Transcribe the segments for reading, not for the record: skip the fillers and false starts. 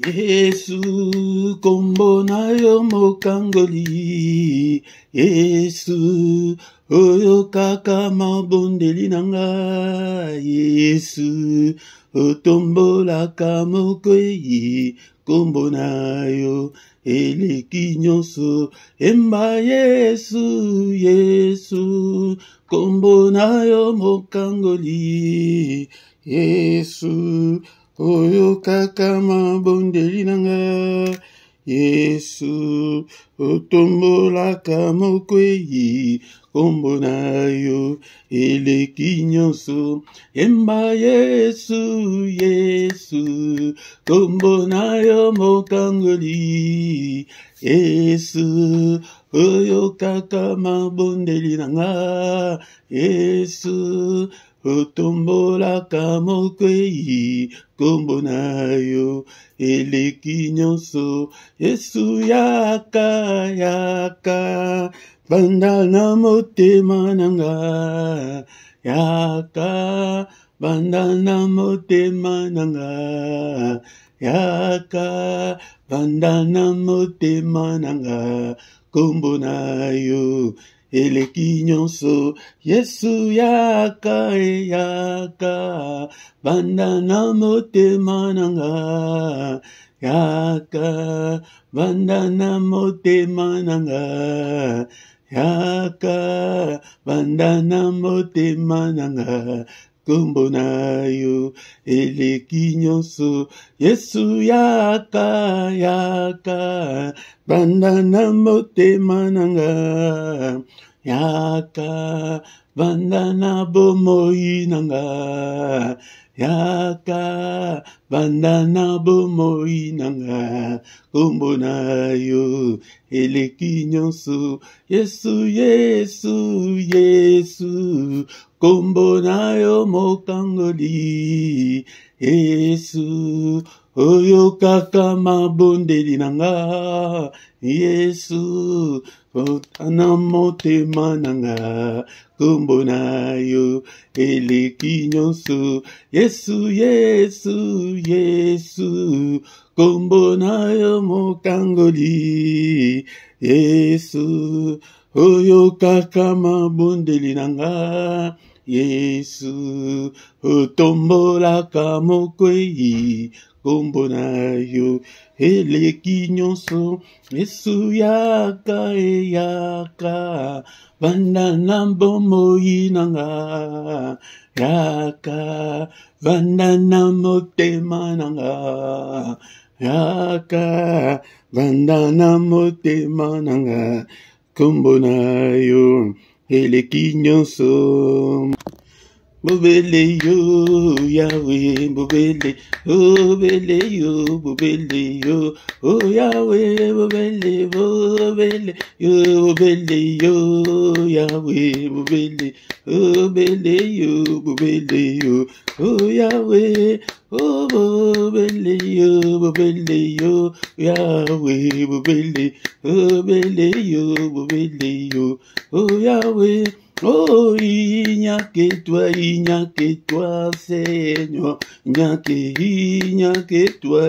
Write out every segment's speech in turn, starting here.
Yesu, kombo na yo mokangoli. Yesu, oyo kaka mabondeli nanga. Yesu, otombolaka mokwei. Kombo na yo, eleki nyonso. Emba Yesu, Yesu, kombo na yo mokangoli. Yesu, oyo kaka mabondeli nanga. Yesu, otombolaka mokwei. Kombo na yo, eleki nyonso. Emba Yesu, Yesu, kombo na yo mokangoli. Yesu, oyo kaka mabondeli nanga. Yesu, otombolaka mokwei. Kombo na yo, eleki nyonso. Yesu yaka, yaka, banda na motema nanga. Yaka, banda na motema nanga. Yaka, banda na motema nanga. Kombo na yo, eleki nyonso. Yesu yaka, yaka, banda na motema nanga. Yaka, banda na motema nanga. Yaka, banda na motema nanga. Kombo na yo, eleki nyonso. Yesu yaka, yaka, banda na motema nanga. Yaka, banda na bomoi nanga. Yaka, banda na bomoi nanga. Kombo na yo, eleki nyonso. Yesu, Yesu, Yesu, kombo na yo mokangoli. Yesu, oyo kaka mabondeli nanga. Yesu, otana motema nanga. Kombo na yo, eleki nyonso. Yesu, Yesu, Yesu, kombo na yo mokangoli. Yesu, oyo kaka mabondeli nanga. Yesu, otombolaka mokwei. Kombo na yo, eleki nyonso. Yesu yaka, yaka, banda na bomoi nanga. Yaka, banda na motema nanga. Yaka, banda na motema nanga. Kombo na yo, eleki nyonso. Bobele yo, Yahweh, bobele, bobele yo, bobele yo, oh Yahweh, bobele, bobele yo, bobele yo, Yahweh, bobele, bobele yo, bobele yo, oh Yahweh, oh bobele yo, Yahweh, bobele, bobele yo, oh Yahweh. Oh, il n'y a que toi, Seigneur. Il n'y a que toi,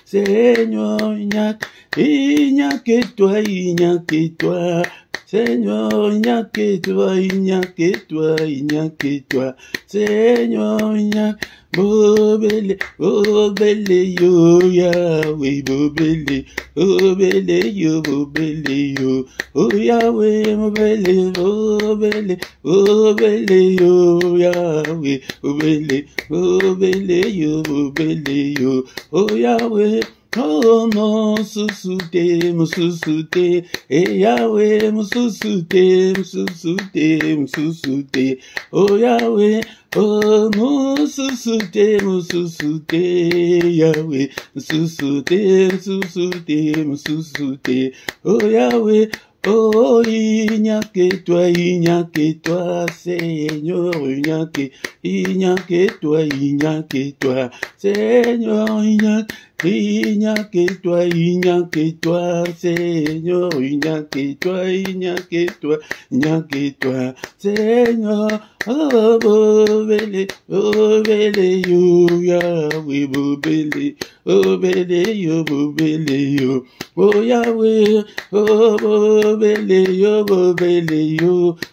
Seigneur. Il n'y a que toi, Seigneur. Il n'y a que toi, Seigneur. Il n'y a bobele, bobele yo, Yahweh, bobele, bobele yo, oh Yahweh, bobele, bobele, bobele yo, Yahweh, bobele, bobele yo, oh Yahweh. Oh, mon soussouté, et Yahweh, mon soussouté, oh Yahweh, oh, mon soussouté, Yahweh, mon soussouté, oh Yahweh, oh, il n'y a que toi, Seigneur, il n'y a que toi, Seigneur, il n'y a il n'y a que toi, Seigneur, il n'y a que toi, il n'y a que toi, il n'y a que toi, Seigneur. Oh, bobele, yo, Yahweh, bobele, yo, oh, Yahweh, oh, bobele, yo,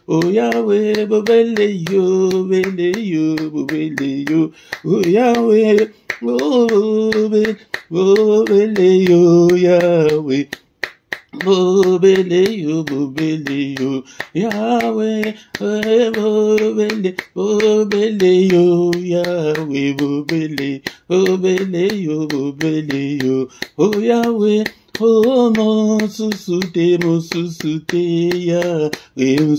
oh, Yahweh, bobele, yo, oh, Yahweh, bobele, yo, Yahweh. Bobele yo, Yahweh, bobele yo, Yahweh, bobele yo, oh Yahweh, oh mon sousouté, Yahweh, mon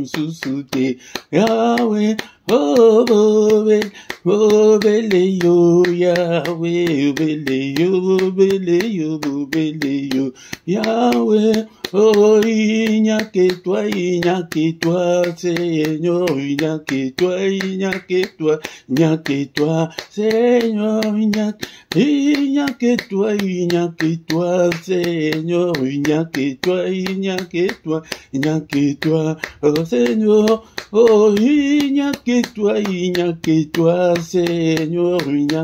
sousouté, Yahweh, oh bobele yo, Yahweh, bobele yo, Yahweh, oh il n'y a que toi, Seigneur, il n'y a que toi, Seigneur, il n'y a que toi, Seigneur, il n'y a que toi, oh Seigneur, oh il n'y a que toi, Seigneur, il n'y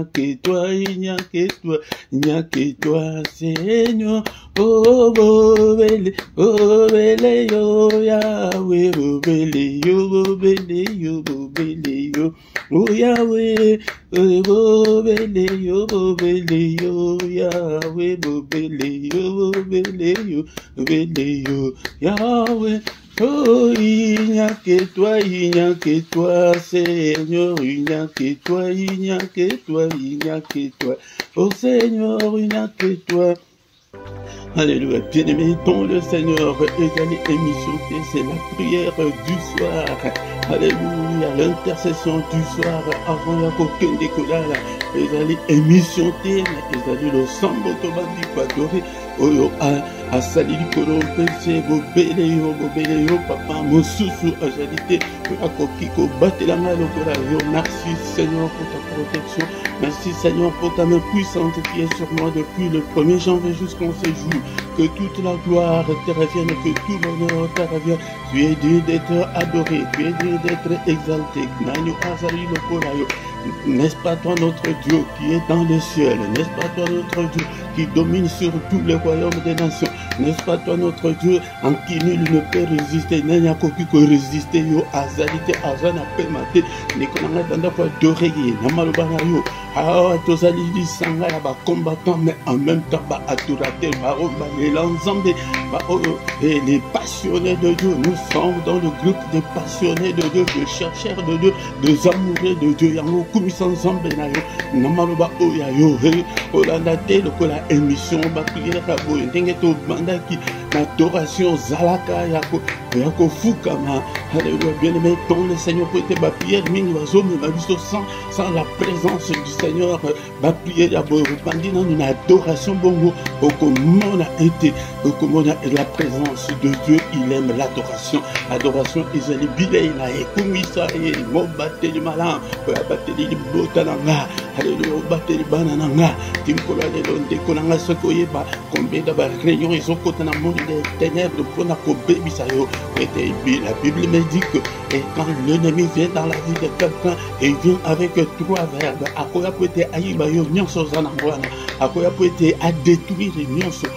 a que toi, Seigneur, oh bobele yo, Yahweh, bobele yo, oh Yahweh, bobele yo, Yahweh, bobele yo, Yahweh. Oh, il n'y a que toi, Seigneur, il n'y a que toi, oh Seigneur, il n'y a que toi. Alléluia, bien-aimé, dont le Seigneur égale émission, c'est la prière du soir. Alléluia, l'intercession du soir, avant la coquine des colères, égale émission, égale le sang automatique, adoré. Oyo a sali likolo pese bobele yo papa mosusu ajalite akoki ko batela nga lokola yo. Merci Seigneur pour ta protection, merci Seigneur pour ta main puissante qui est sur moi depuis le 1er janvier jusqu'en ce jour. Que toute la gloire te revienne, que tout l'honneur te revienne. Tu es dieu d'être adoré, tu es dieu d'être exalté. Nanu azali lokola yo. N'est-ce pas toi notre Dieu qui est dans le ciel? N'est-ce pas toi notre Dieu qui domine sur tous les royaumes des nations? N'est-ce pas toi notre Dieu en qui nul ne peut résister? N'a koki ko résister yo azalité azana pemate nikonanga tanda fois d'oreiller namalobana yo. Ah tozali lisanga ya ba combattants mais en même temps ba adorateur ba romba l'ensemble et les passionnés de Dieu. Nous sommes dans le groupe des passionnés de Dieu, des chercheurs de Dieu, des amoureux de Dieu. Yango kumisa nzambe na yo namaloba oya yo olanda te lokola émission ba prière ka boye ndenge to bandaki l'adoration zalaka yako fukama. Alléluia, bien-aimé, ton le Seigneur peut être ba prière mingi bazomi ba biso sans la présence du Seigneur. Ba prière ya boye bandina une adoration bongo okomona été okomona la présence de Dieu. Il aime l'adoration. Adoration ezali bilei na ekumisa e mobateli malam bateli botananga. Alléluia, bateli bananga timkola lelo ndeko nanga sokoye ba combien de réunions ils ont côté dans le monde des ténèbres pour na ko bebisa yo. La Bible me dit que et quand l'ennemi vient dans la vie de quelqu'un et vient avec 3 verbes, akoya peut être ayiba yo nyonso zanangwana, akoya peut être à détruire nyonso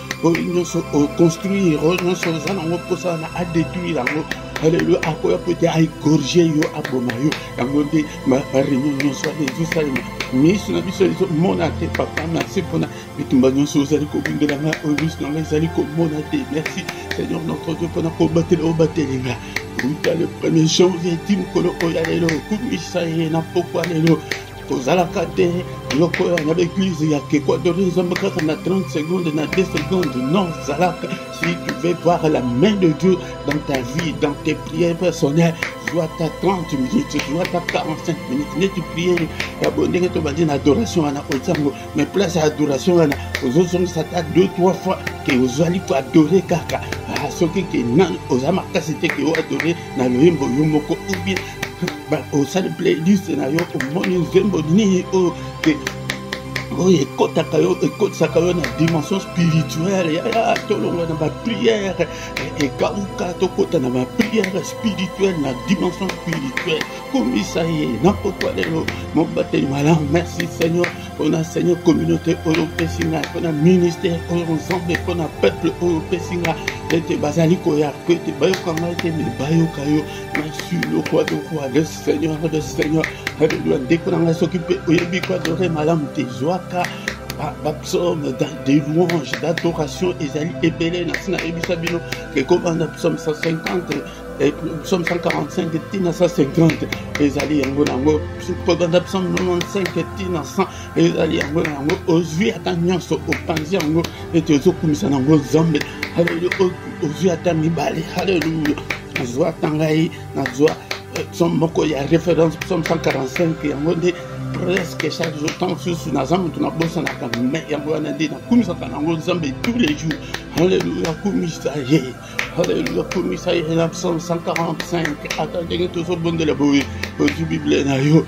construire nyonso zanango posa na à détruire yango. Alléluia, akoya peut être à égorger yo aboma yo yango de ma réunion nyonso de Jérusalem. Miss na biso mona te papa, merci pour na bitumba nyonso ozali ko bindela nga obus na ezali ko mona te. Merci Seigneur notre Dieu pour na ko batela obatelinga. Le 1er janvier, Tim Kolo Oyalelo, Kumisaye, Napokwa Lelo, Kozalakate, Loko, avec l'église, il y a quoi de raison, on a 30 secondes, on a 2 secondes, non, Zalaka, si tu veux voir la main de Dieu dans ta vie, dans tes prières personnelles, soit à 30 minutes, soit à 45 minutes, tu prières, abonner ton badin adoration, mais place à adoration, aux autres, ça t'a 2-3 fois que vous allez adorer Kaka. Ce qui est nan aux amakasité qui ont adoré dans le hymne yomoko ou bien au sein de playlist na yo au monde zembo ni o que Oui, écoute ça dans la dimension spirituelle. Il y a dans ma prière. Et quand tu dans ma prière spirituelle, dans la dimension spirituelle. Comme ça y est, n'importe quoi. Mon baptême, merci Seigneur. On a Seigneur communauté européenne, on a ministère ensemble, on a peuple européen. Était basali koya, était bayo kama, était bayo kayo. Merci le roi de roi, le Seigneur. Alléluia. Dès qu'on a s'occuper, on y quoi de malam tes joies. Psaume des louanges, d'adoration, Esaïe et Bélé, Nassina et Bissabino, que commande psaume 150, et psaume 145, et Tina 150, Esaïe et Angonango, commande psaume 95, et Tina 100, Esaïe et Angonango, aux yeux attendant au Panzi Ango, et aux Okumisanango Zambe, Alléluia, aux yeux attendant Bali, Alléluia, Nazoa Tangaï, Nazoa, psaume Moko, il y a référence, psaume 145, et Angonde, presque chaque jour, tant que sur la zambe, tu as bossé dans la mais il y a un indé dans comme ça, tous les jours. Alléluia, commissaire. Alléluia, commissaire. La psaume 145. Attendez, tout ce bon de la bouille. Du Bible, alléluia.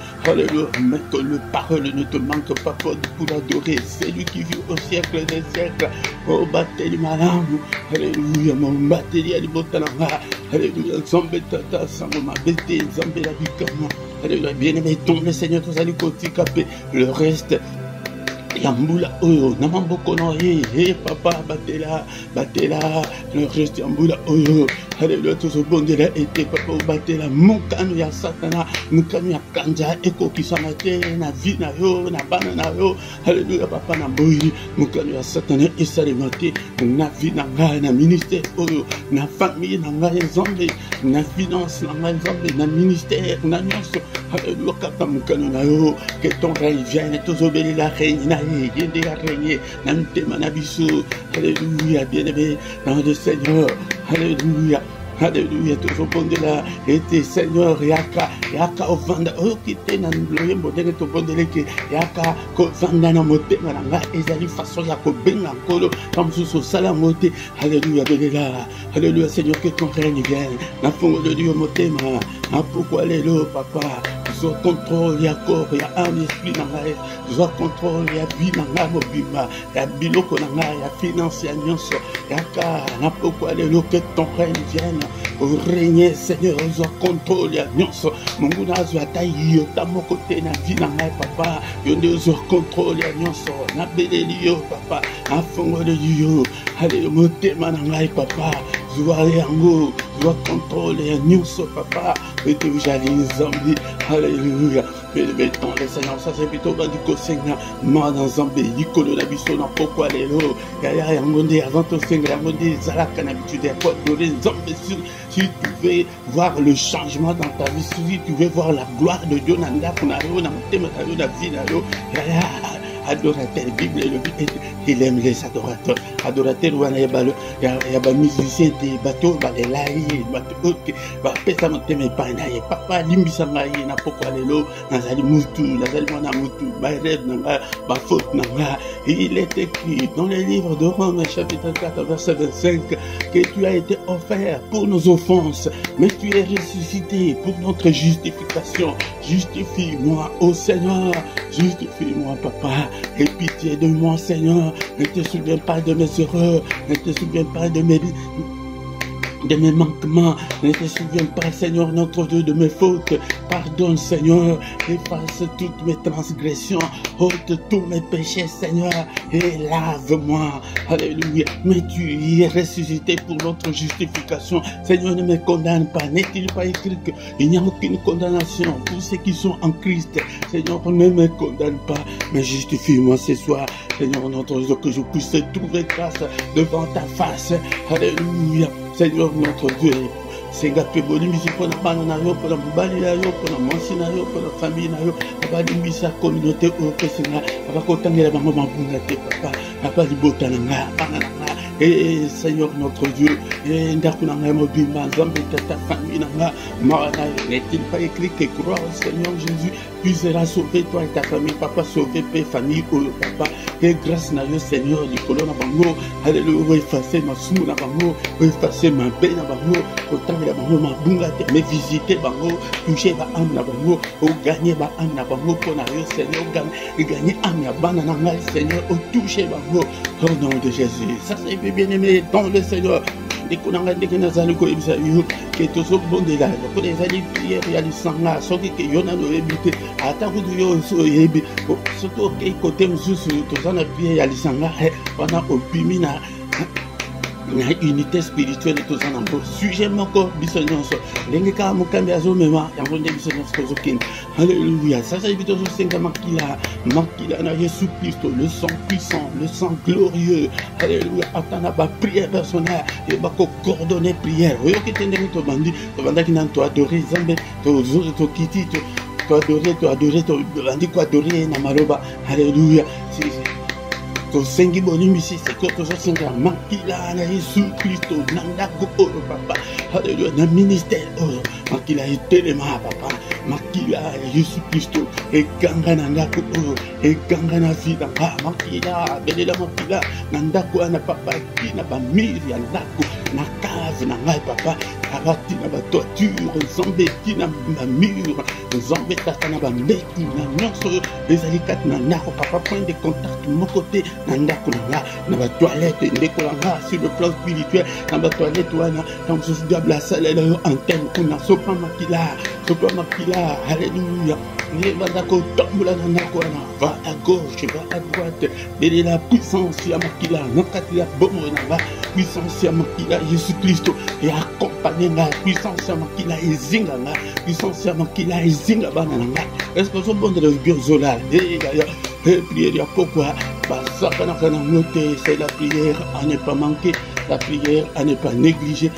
Mais que le parole ne te manque pas pour adorer. C'est lui qui vit au siècle des siècles. Oh, bâtez malam. Alléluia, mon bâtez les botananga. Alléluia, zambe tata, zambe ma bête, zambe la vie comme alléluia, bien-aimé, tombe le Seigneur, tous allez côté capé. Le reste, Yambula, oh, Namamboko, non, papa, batela, le reste, Yambula, oh, alléluia, tout ce bon de la été, papa, batela, Moukanu, ya Satana, Moukanu, ya Kanja, Eko, qui s'en a na vie, na yo, na banana, yo, alléluia, papa, na boui, Moukanu, ya Satana, et ça, les matés, na vie, na ministère, oh, na famille, na zambé, na finance, na zambé, na ministère, na nyonso, alléluia, kata, Moukanu, na yo, que ton règne vienne, tous obéis la reine, na yende la règne, na mtema, na biso, alléluia, bien-aimé, dans le Seigneur, alléluia. Alléluia, toujours bon de la été Seigneur, yaka au vanda, oh, qui était dans le loyer, modèle, tout bon de l'été, yaka, ko vanda na moté, malanga, ezali façon, yako benga, kolo, comme sous salamoté, alléluia, alléluia, Seigneur, que ton règne vienne, na fongo de Dieu, moté, ma, pourquoi les lots, papa, soit contrôle, ya corps, ya âme, esprit, nanga, soit contrôle, ya vie, nanga, mobima, ya biloko, nanga, ya finance, ya nyonso, yaka, na pourquoi les lots, que ton règne vienne, régner Seigneur, soit contrôle, ya nyonso, munguna, soit taille, ta mon côté, na vie, nanga, papa, yonde, soit contrôle, ya nyonso, na belé, papa, à fond de Dieu, allez, moté, nanga, papa, soit yango, soit contrôle, ya nyonso, papa, et tu j'allais Zambie, alléluia, mettons les Seigneur, ça c'est plutôt du Kosenga, moi dans Zambie, Nicolo Nabiso, n'a pourquoi les lots, yaya yangonde, avant ton Senga, yangonde, Zalaka n'habitude, quoi, de Zambie, si tu veux voir le changement dans ta vie, si tu veux voir la gloire de Dieu, Nanda, Kunaro, Namutema, la vie, yaya, adorateur, Bible, il aime les adorateurs. Adorateur, il y a des musiciens, des bateaux, des laïcs, des bateaux, des bateaux, des bateaux, papa, l'imbisangaï, n'a pas quoi les lots, Nazali Moutou, Nazali Moutou, Bayreb, Bafot, il est écrit dans les livres de Romains, chapitre 4, verset 25, que tu as été offert pour nos offenses, mais tu es ressuscité pour notre justification. Justifie-moi, ô Seigneur, justifie-moi, papa. Aie pitié de moi, Seigneur. Ne te souviens pas de mes erreurs. Ne te souviens pas de mes manquements, ne te souviens pas, Seigneur, notre Dieu, de mes fautes. Pardonne, Seigneur, efface toutes mes transgressions, ôte tous mes péchés, Seigneur, et lave-moi. Alléluia. Mais tu es ressuscité pour notre justification. Seigneur, ne me condamne pas. N'est-il pas écrit qu'il n'y a aucune condamnation pour ceux qui sont en Christ? Seigneur, ne me condamne pas, mais justifie-moi ce soir, Seigneur, notre Dieu, que je puisse trouver grâce devant ta face. Alléluia. Seigneur, notre Dieu, c'est gâté, pour la banane, pour la mobile, pour la mansina, pour la famille, pour la communauté, pour la maman, papa, et Seigneur, notre Dieu, ndako na ngai mobimba nzambe tata famille na nga marana n'est-il pas écrit que croire au Seigneur Jésus tu seras sauvé toi et ta famille papa sauvé pe famille oyo papa et grâce na yo Seigneur likolo na bango alléluia effacer masumu na bango effacer mabe na bango otangela bango mabunga te mais visiter bango toucher ba âme na bango o gagner ba âme na bango pona yo Seigneur gagner âme ya bana na ngai Seigneur o toucher bango au nom de Jésus. Ça c'est bien aimé dans le Seigneur. Et qu'on a dit que nous allons que tous ceux qui là, que les alliés prières et les sangs, ceux qui ont évité, à ta route de Yosoyebi, surtout que côté Moussou, tous en a prié à les sangs, on a opimina. Na unité spirituelle tous en ambo sujet moko bisonyonso ndenge ka mukambi azomema yango nde bisonyonso tozokinga alléluia ça c'est vite tozosenga makila na Jésus Christ le sang puissant le sang glorieux alléluia atana ba prière personnelle et ba ko coordonner prière oyo kitende to bandi to bandaki nan to adorer Nzambe to kiti to adorer to bandi ko adorer na maloba alléluia sengi bonimi si c'est que tous senga makila na Jésus Christ nanda ko papa alléluia na ministère makila etelema papa makila Jésus Christ et ganga nanda ko et ganga na vida makila belela makila nanda ko na papa kina ba miri ya ndako na cave na ngai papa abati na ba toiture Nzambe kina ba mur Nzambe tata na ba mbeki na nyonso ezali kat na ndako papa point de contact mon côté ndako na ba toilette ndeko langa sur le plan spirituel na ba toilette wana dans ce diable la salle là antenne kuna sopa makila alléluia ne banda ko tombola na ndako wana va à gauche va à droite de la puissance ya makila na kati ya bomo na ba puissance ya makila Jésus Christ et accompagner la puissance ya makila ezinga la puissance ya makila ezinga bana na est-ce que so bon de biozola et prière pourquoi c'est la prière à ne pas manquer, la prière à ne pas négliger,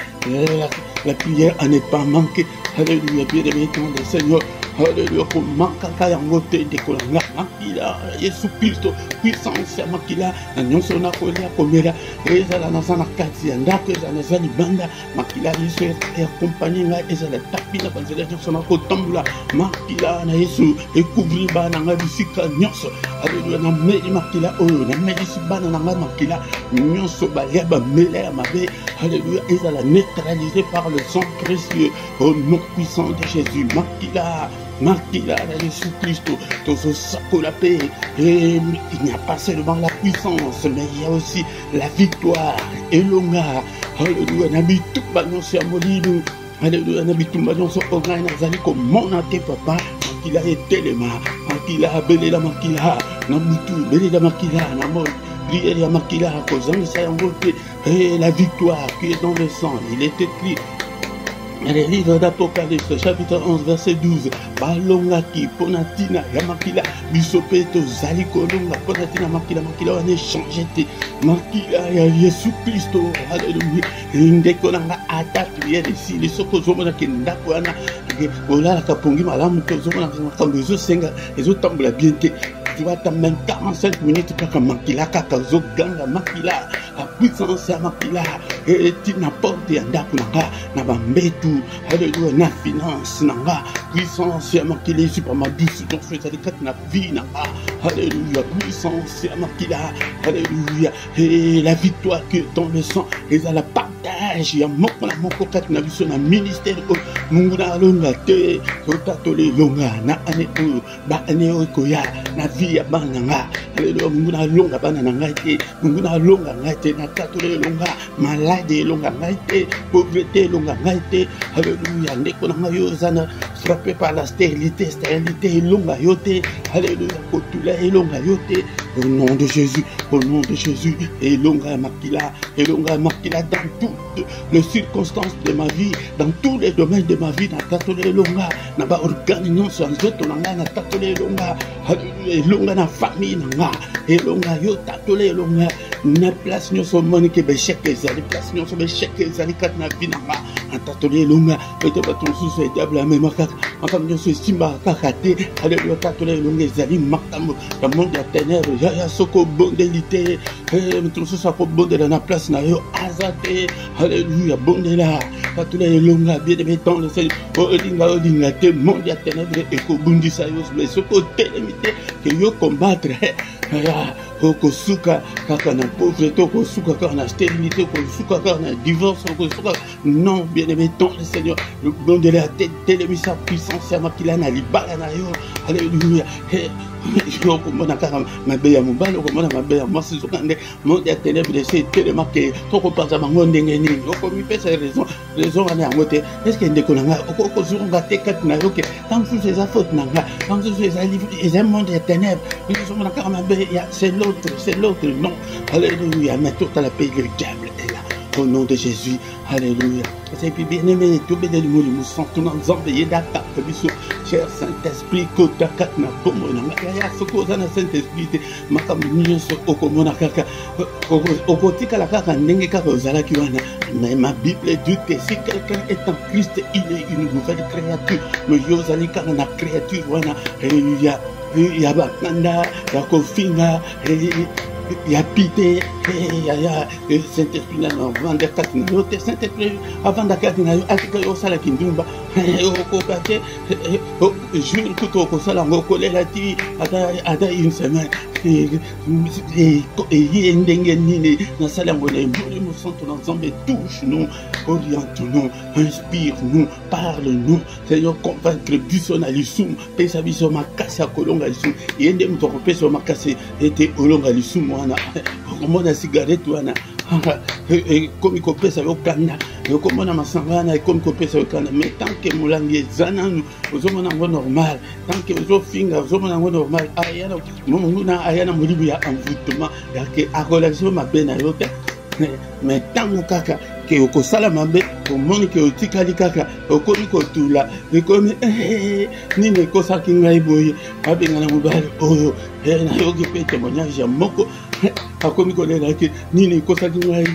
la prière à ne pas manquer. Alléluia, bien-aimé le Seigneur. Alléluia, pour manquer à côté de Kolanga, Makila, Jésus Christ, puissance, Makila, Nyonso na Kolia, Komera, Ezala Nasana Kati, Andaka, Zanazani Banda, Makila, Jésus est accompagné, Ezala Tapina, Banzela, Nyonsona Kotambula, Makila, na Jésus, et couvrir Bananga, Bissika, Nyonso, Alléluia, na Medi Makila, na Medi Sibana, Makila, Nyonso, Bayaba, Mele, Mabe, Alléluia, Ezala neutralisé par le sang précieux, au nom puissant de Jésus, Makila. Makila, Jésus Christ, tout ça pour la paix. Et il n'y a pas seulement la puissance, mais il y a aussi la victoire. Et l'onga, alléluia, n'habite tout bagnon sur Molino, alléluia, n'habite tout bagnon sur Ogaï, Nazali, comme mon ante papa, Makila est téléma, Makila, belé la Makila, Namutu, belé la Makila, Namon. Prière la Makila, causant ça en beauté. Et la victoire qui est dans le sang, il est écrit. Le livre d'Apocalypse, chapitre 11, verset 12. Balonga ki ponatina yamakila bisopeto zaliko longa ponatina makila on échange te makila ya Jésus Christ alléluia ndeko nanga attaque prière ici les sokozoma na kindako ana ola ka pongi malamu kozoma na kambo zo senga ezo tambola bien te tu vas t'amener 45 minutes kaka makila kaka zo ganga makila a puissance ya makila et tu n'apporte ya ndako nanga na bambetu alléluia na finance nanga puissance ya makila ici par ma douce donc je vais aller na vie nanga alléluia puissance ya makila alléluia et la victoire que dans le sang et à la partage ya moko na moko kat na biso na ministère mungu na longa te otatole longa na ane o ba ane o koya na vie ya bana nga alléluia mungu na longa bana na ngai te mungu na longa ngai te na tatole longa malade longa ngai te pauvreté longa ngai te alléluia ndeko na ngai yo zana frappé par la stérilité longa yote alléluia kotula longa yote au nom de Jésus et longa makila dans toutes les circonstances de ma vie dans tous les domaines de ma vie na tatole longa na ba organe nyonso nzoto na ngai na tatole longa alléluia longa na famille na nga elonga yo tatole longa na place nyonso moni ke besheke ezali place nyonso besheke ezali kat na vie na nga antatole longa ete bato mosusu ediable amema kaka makambo nyonso esimbaka kaka te alleluya tatole longa ezali makambo ya monde ya ténèbre yaya soko obondeli te moto mosusu akobondela na place na yo aza te alleluya bondela tatole longa bien-aimé dans le Seigneur olinga te monde ya ténèbre ekobundisa yo mais soko otelemi te ke yo combattre okosuka kaka na pauvreté okosuka kaka na stérilité okosuka kaka na divorce okosuka non bien-aimé dans le Seigneur bondela telemi sa puissance ya makila na libala na yo alleluya okomona kaka mabe ya mobali okomona mabe ya mwasi soka nde monde ya ténèbre ese etelema ke tokopanza bango ndenge nini okomipesa raison wana yango te eske ndeko na ngai okozonga te kati na yo ke tant mosusu eza faute na ngai tant mosusu eza monde ya ténèbre ozomona kaka mabe c'est l'autre non alléluia mais totala pe le diable est là au nom de Jésus alléluia. Et puis bien aimé tout béni le mot santo na nzambe yedaka biso cher Saint-Esprit kota katna bomo na ya sokoza na Saint-Esprit te makambo nyonso okomona kaka okotika la kaka ndenge kaka ozalaki wana mais ma Bible dit que si quelqu'un est en Christ il est une nouvelle créature mais yo zali kaka na créature wana alléluia ya bakanda ya kofinga ya pité ya Saint-Esprit na vanda katina yo te Saint-Esprit avanda katina yo atika yo sala kindumba okokate jour tout okosala ngokolela ti ata une semaine et ndenge nini na sala ngone mbuli musanto na nzambe touche-nous oriente-nous inspire-nous parle-nous Seigneur convaincre biso na lisumu pesa biso makasi akolonga lisumu yende muto kopesa makasi ete olonga lisumu wana okomona cigarette wana komi kopesa yokanda okomona masanga wana ekomi kopesa yokanda mais tant que molangi eza nanu ozomona yango normal tant que ozofinga ozomona yango normal ayana molibu ya envoûtement yake akolakisa mabe na yo te mais ntango kaka ke okosala mabe omoni ke otikali kaka okomi kotula ekomi nini ekosaki ngai boye abenga na mobali oyo nayoki mpe témoignage ya moko akomi kolelaki nini ekosaki ngai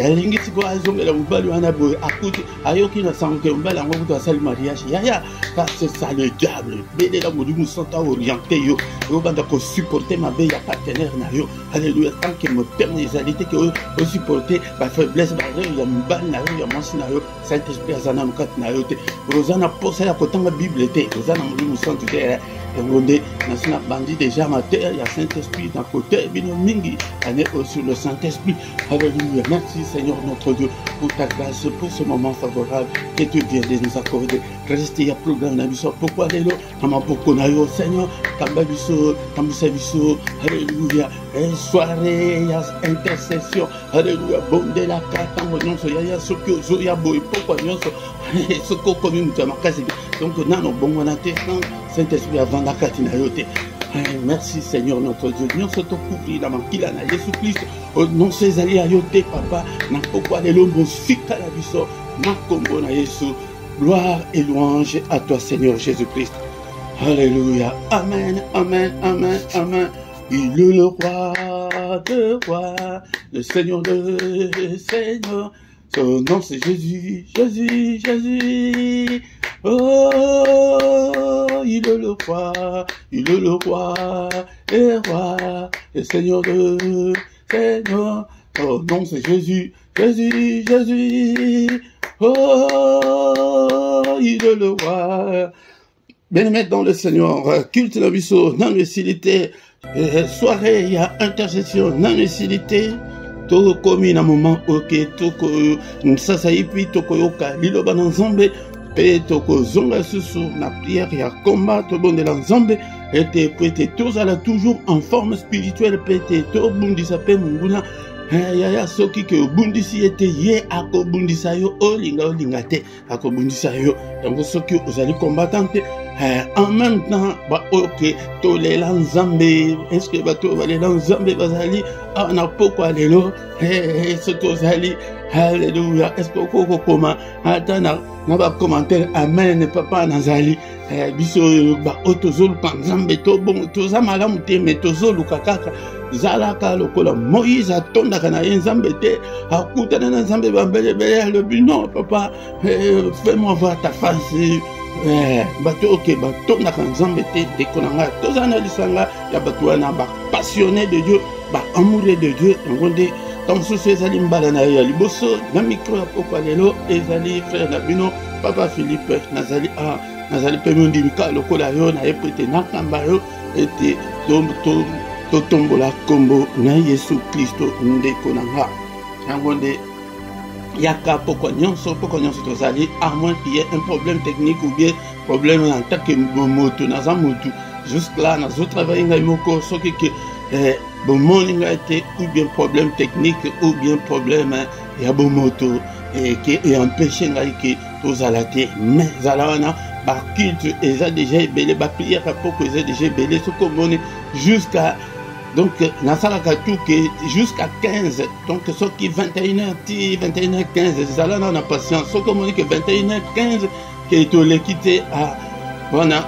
alingisi ko azongela mobali wana boye akuti ayoki na sango ke mobali yango kutu asali mariage yaya ka c'est ça le diable belela molimo santo orienté yo obanda kosupporte mabe ya partenaire na yo alléluia tant que motema ezali te ke osupporte bafaiblesse ya mobali na yo ya mwasi na yo Saint-Esprit aza na mokati na yo te oza na posa ya kotanga Bible te oza na molimo santo te yango nde nasi na bandi déjà mater ya Saint-Esprit na côté bino mingi ane sur le Saint-Esprit alléluia merci Seigneur notre Dieu pour ta grâce pour ce moment favorable que tu viens de nous accorder restez ya programme na biso pourquoi lelo na maboko na yo Seigneur kamba biso kambusa biso alléluia soirée ya intercession alléluia bonde la kata nyonso ya soki ozoya boye pourquoi nyonso soko komi mutu ya makasi donc nano bongo na te Saint-Esprit avant la kati na yo te merci Seigneur notre Dieu nyonso tokufri na makila na Yesu Christ nyonso ezali ya yo te papa na pokwa lelo mosika na biso na kombo na Yesu gloire et louange à toi Seigneur Jésus-Christ alléluia amen amen amen amen. Il est le roi de rois, le Seigneur de Seigneurs. Son nom c'est Jésus, Jésus, Jésus. Oh, il est le roi et roi, le Seigneur de Seigneurs. Son nom c'est Jésus, Jésus, Jésus. Oh, il est le roi. Bien-aimé dans le Seigneur, culte la biso, non lucilité. Soirée, il y a intercession, non lucilité. Toko komi na moment ok toko sasa ipi toko yoka liloba na nzambe pe toko zonga susu na prière ya combat to bonde la nzambe ete pete tozala toujours en forme spirituelle pete to bundisa pe munguna yaya soki ke obundisi ete ye akobundisa yo olinga te akobundisa yo donc soki ozali combattant en même temps ba ok tolela nzambe est-ce que bato balela nzambe bazali na pokwa lelo soki ozali alléluia est-ce que okoko koma ata na ba commentaire amen papa nazali biso ba otozoluka nzambe to bon toza malamu te mais tozoluka kaka zalaka lokola Moïse atondaka na ye nzambe te akutana na nzambe bambelebele alobi non papa fais-moi voir ta face bato oke batondaka nzambe te ndeko na ngai toza na lisanga ya bato wana bapassionné de Dieu baamoureux de Dieu yango nde ntango mosusu ezali mbala na ye ya liboso na mikro ya pokwa lelo ezali frère na bino papa Philippe nazali mpe mondimika lokola yo naye po ete nakamba yo ete totombola kombo na Yesu Kristo ndeko na nga yango nde yaka pokwa nyonso tozali à moins qu'il y ait un problème technique ou bien problème en tant que moto naza motu jusque là nazo travailler ngai moko soki ke bomoni ngai te ou bien problème technique ou bien problème ya bomoto qui empêche ngai ke tozala te mais zala wana baculte eza déjà ebele baprière poko eza déjà ebele soko omoni jusqu'à donc nasalaka tout que jusqu'à 15 donc ce qui 21h15 ezala na patience soko omoni que 21h15 ke toleki te wana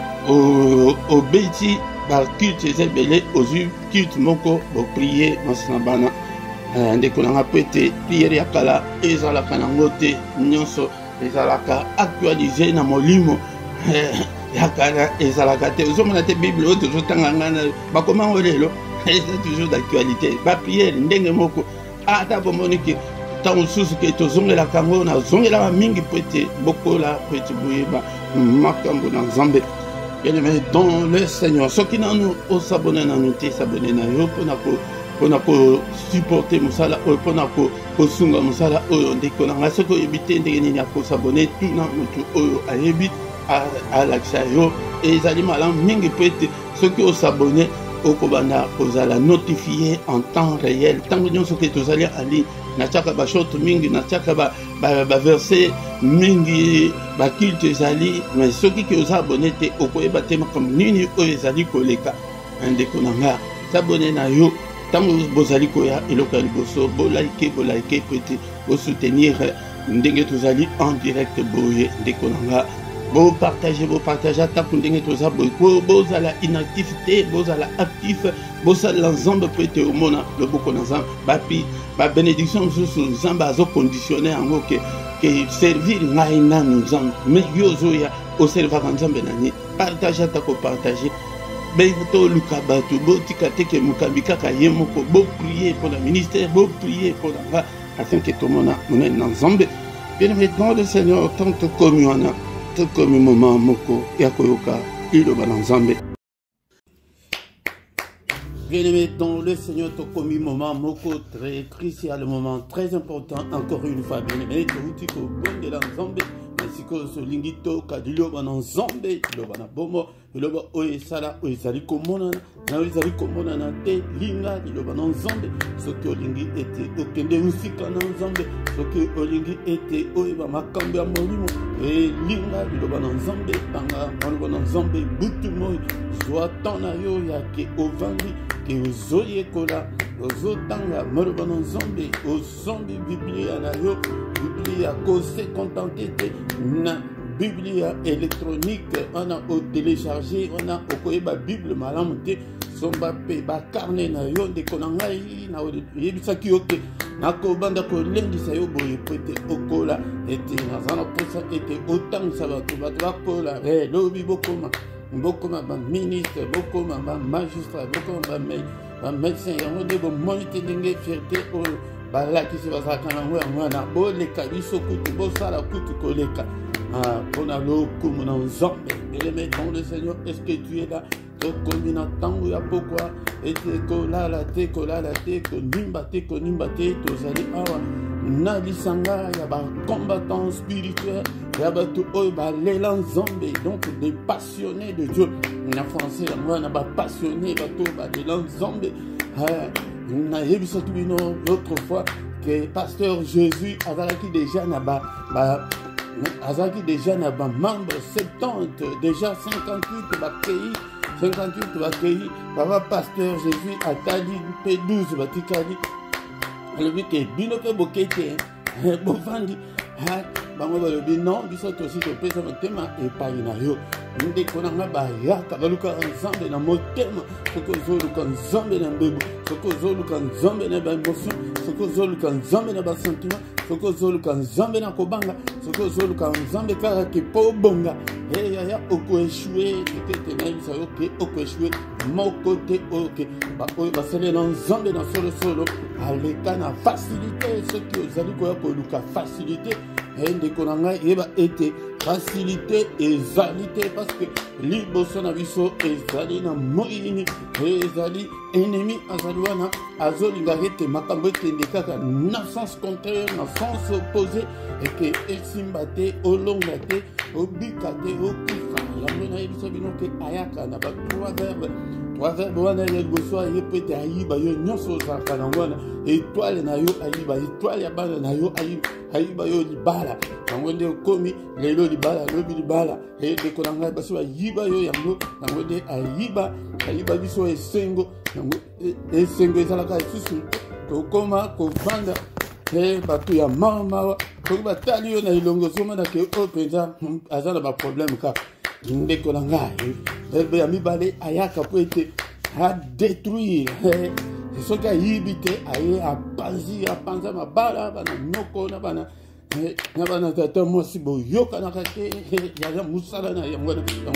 obeti baculte eza ebele ozwi culte moko boprier masina bana ndeko nanga po ete priere ya kala ezalaka nango te nyonso ezalaka actualisé na molimo yakana ezalaka te ozomona te bible oyo tozotanga ngana bakomango lelo eza toujours d'actualité bapriere ndenge moko ata bomoni ke ntango mosusu ke tozongelaka yango nazongelaka mingi po ete bokola po ete boyeba makambo na nzambe bien-aimé dans le Seigneur soki nanu osabone nanu te sabone na yo mpona kosupporte mosala oyo mpona kosunga mosala oyo ndeko na ngai soki oyebi te ndenge nini akosabone tuna motu oyo ayebi alakisa yo ezali malamu mingi po ete soki osabone okobanda kozala notifié en temps réel ntango nyonso ke tozali ali natiaka bashorte mingi natiaka baverse mingi baculte ezali mais soki ke oza abone te okoyeba te makambo nini oyo ezali koleka ndeko na nga sabone na yo ntango bozali koya eloko ya liboso bolaike po ete bosoutenir ndenge tozali en direct boye ndeko na nga bopartage atako ndenge toza boye bozala inactif te bozala actif bosala nzambe po ete omona loboko na nzambe bapi babénédiction mosusu nzambe azoconditionne yango ke servir ngai nanu nzambe mais yo ozoya oservaka nzambe nani partage atako partage toluka bato botika te ke mokambi kaka ye moko boprie mpo na ministère boprie mpo na nga afin ke tomona monene na nzambe bien-aimé dans le Seigneur tant tokomi wana tokomi moment moko ya koyoka iloba na nzambe bien-aimé dans le Seigneur tokomi moment moko très crucial moment très important encore une fois bien-aimé touti ko bondela nzambe sikoyo solingi toka liloba na nzambe liloba na bomo liloba oyo esala oyo ezali komonana na oyo ezali komonana te linga liloba na nzambe soki olingi ete okende mosika na nzambe soki olingi ete oyeba makambo ya molimo linga liloba na nzambe banga maloba na nzambe butu moi zwa temps na yo ya ke ovandi ke ozoyekola ozotanga maloba na nzambe osombi biblia na yo biblia kose kontante te na biblia électronique on a téléchargé on a okoyeba bible malamu te somba pe bakarne na yo ndeko na ngai na yebisaki yo ke nakobanda kolendisa yo boye po ete okola ete naza na posa ete otangisa bato bakola lobi bokoma baministre bokoma bamagistrat bokoma bamédecin yango nde bomoni te ndenge fierté oyo balakisi bazalaka nango yango wana boleka biso kutu bosala kutu koleka mpona lokumu na nzambe bien-aimé dans le Seigneur est-ce que tu es là tokomi na ntango ya pokwa ete kolala te konimba te tozali awa na lisanga ya bacombattant spirituel ya bato oyo balela nzambe donc des passionnés de Dieu na français yango wana bapassionné bato balela nzambe nayebisaki bino l'autre fois que pasteur Jésus azalaki déjà na membre 70 déjà 58 bakei baba pasteur Jésus atali mpe 12 batikali alobi ke bino mpe bokei te bovandi bango balobi non biso tosi topesa motema epai na yo ndeko na nga bayaka baluka nzambe na motema soki ozoluka nzambe na mbebu soki ozoluka nzambe na baémotion soki ozoluka nzambe na basentiment soki ozoluka nzambe na kobanga soki ozoluka nzambe kaka ke mpo obonga yaya okoeshue tekete nayebisa yo ke okoeshue moko te oyo ke baoyo basalela nzambe na solosolo aleka na facilité soki ozali koya koluka facilité ndeko na ngai yeba ete facilité ezali te parce que liboso na biso ezali na moyini ezali ennemi azali wana azolinga ete makambo ekende kaka na sens contraire na sens opposé eke esimba te olonga te obika te okufa yango nayebisa bino ke ayaka na ba 3 verbes wana ya liboso aye mpo ete ayiba yo nyonso ozalaka nango wana etoile na yo ayiba etoile ya bana na yo ayiba yo libala yango nde okomi lelo libala lobi libala ndeko na ngai basi bayiba yo yango nde ayiba biso esengo yango esengo ezalaka lisusu tokoma kovanda bato ya mawa soki batali yo na elongo ozomona ke oyo mpenza aza na baproblème kaka ndeko na ngai verbe ya mibale ayaka mpo ete adétruire soki ayibi te aye apanza mabala bana moko na bana tata mwasi boyokanaka te yaza mosala na yango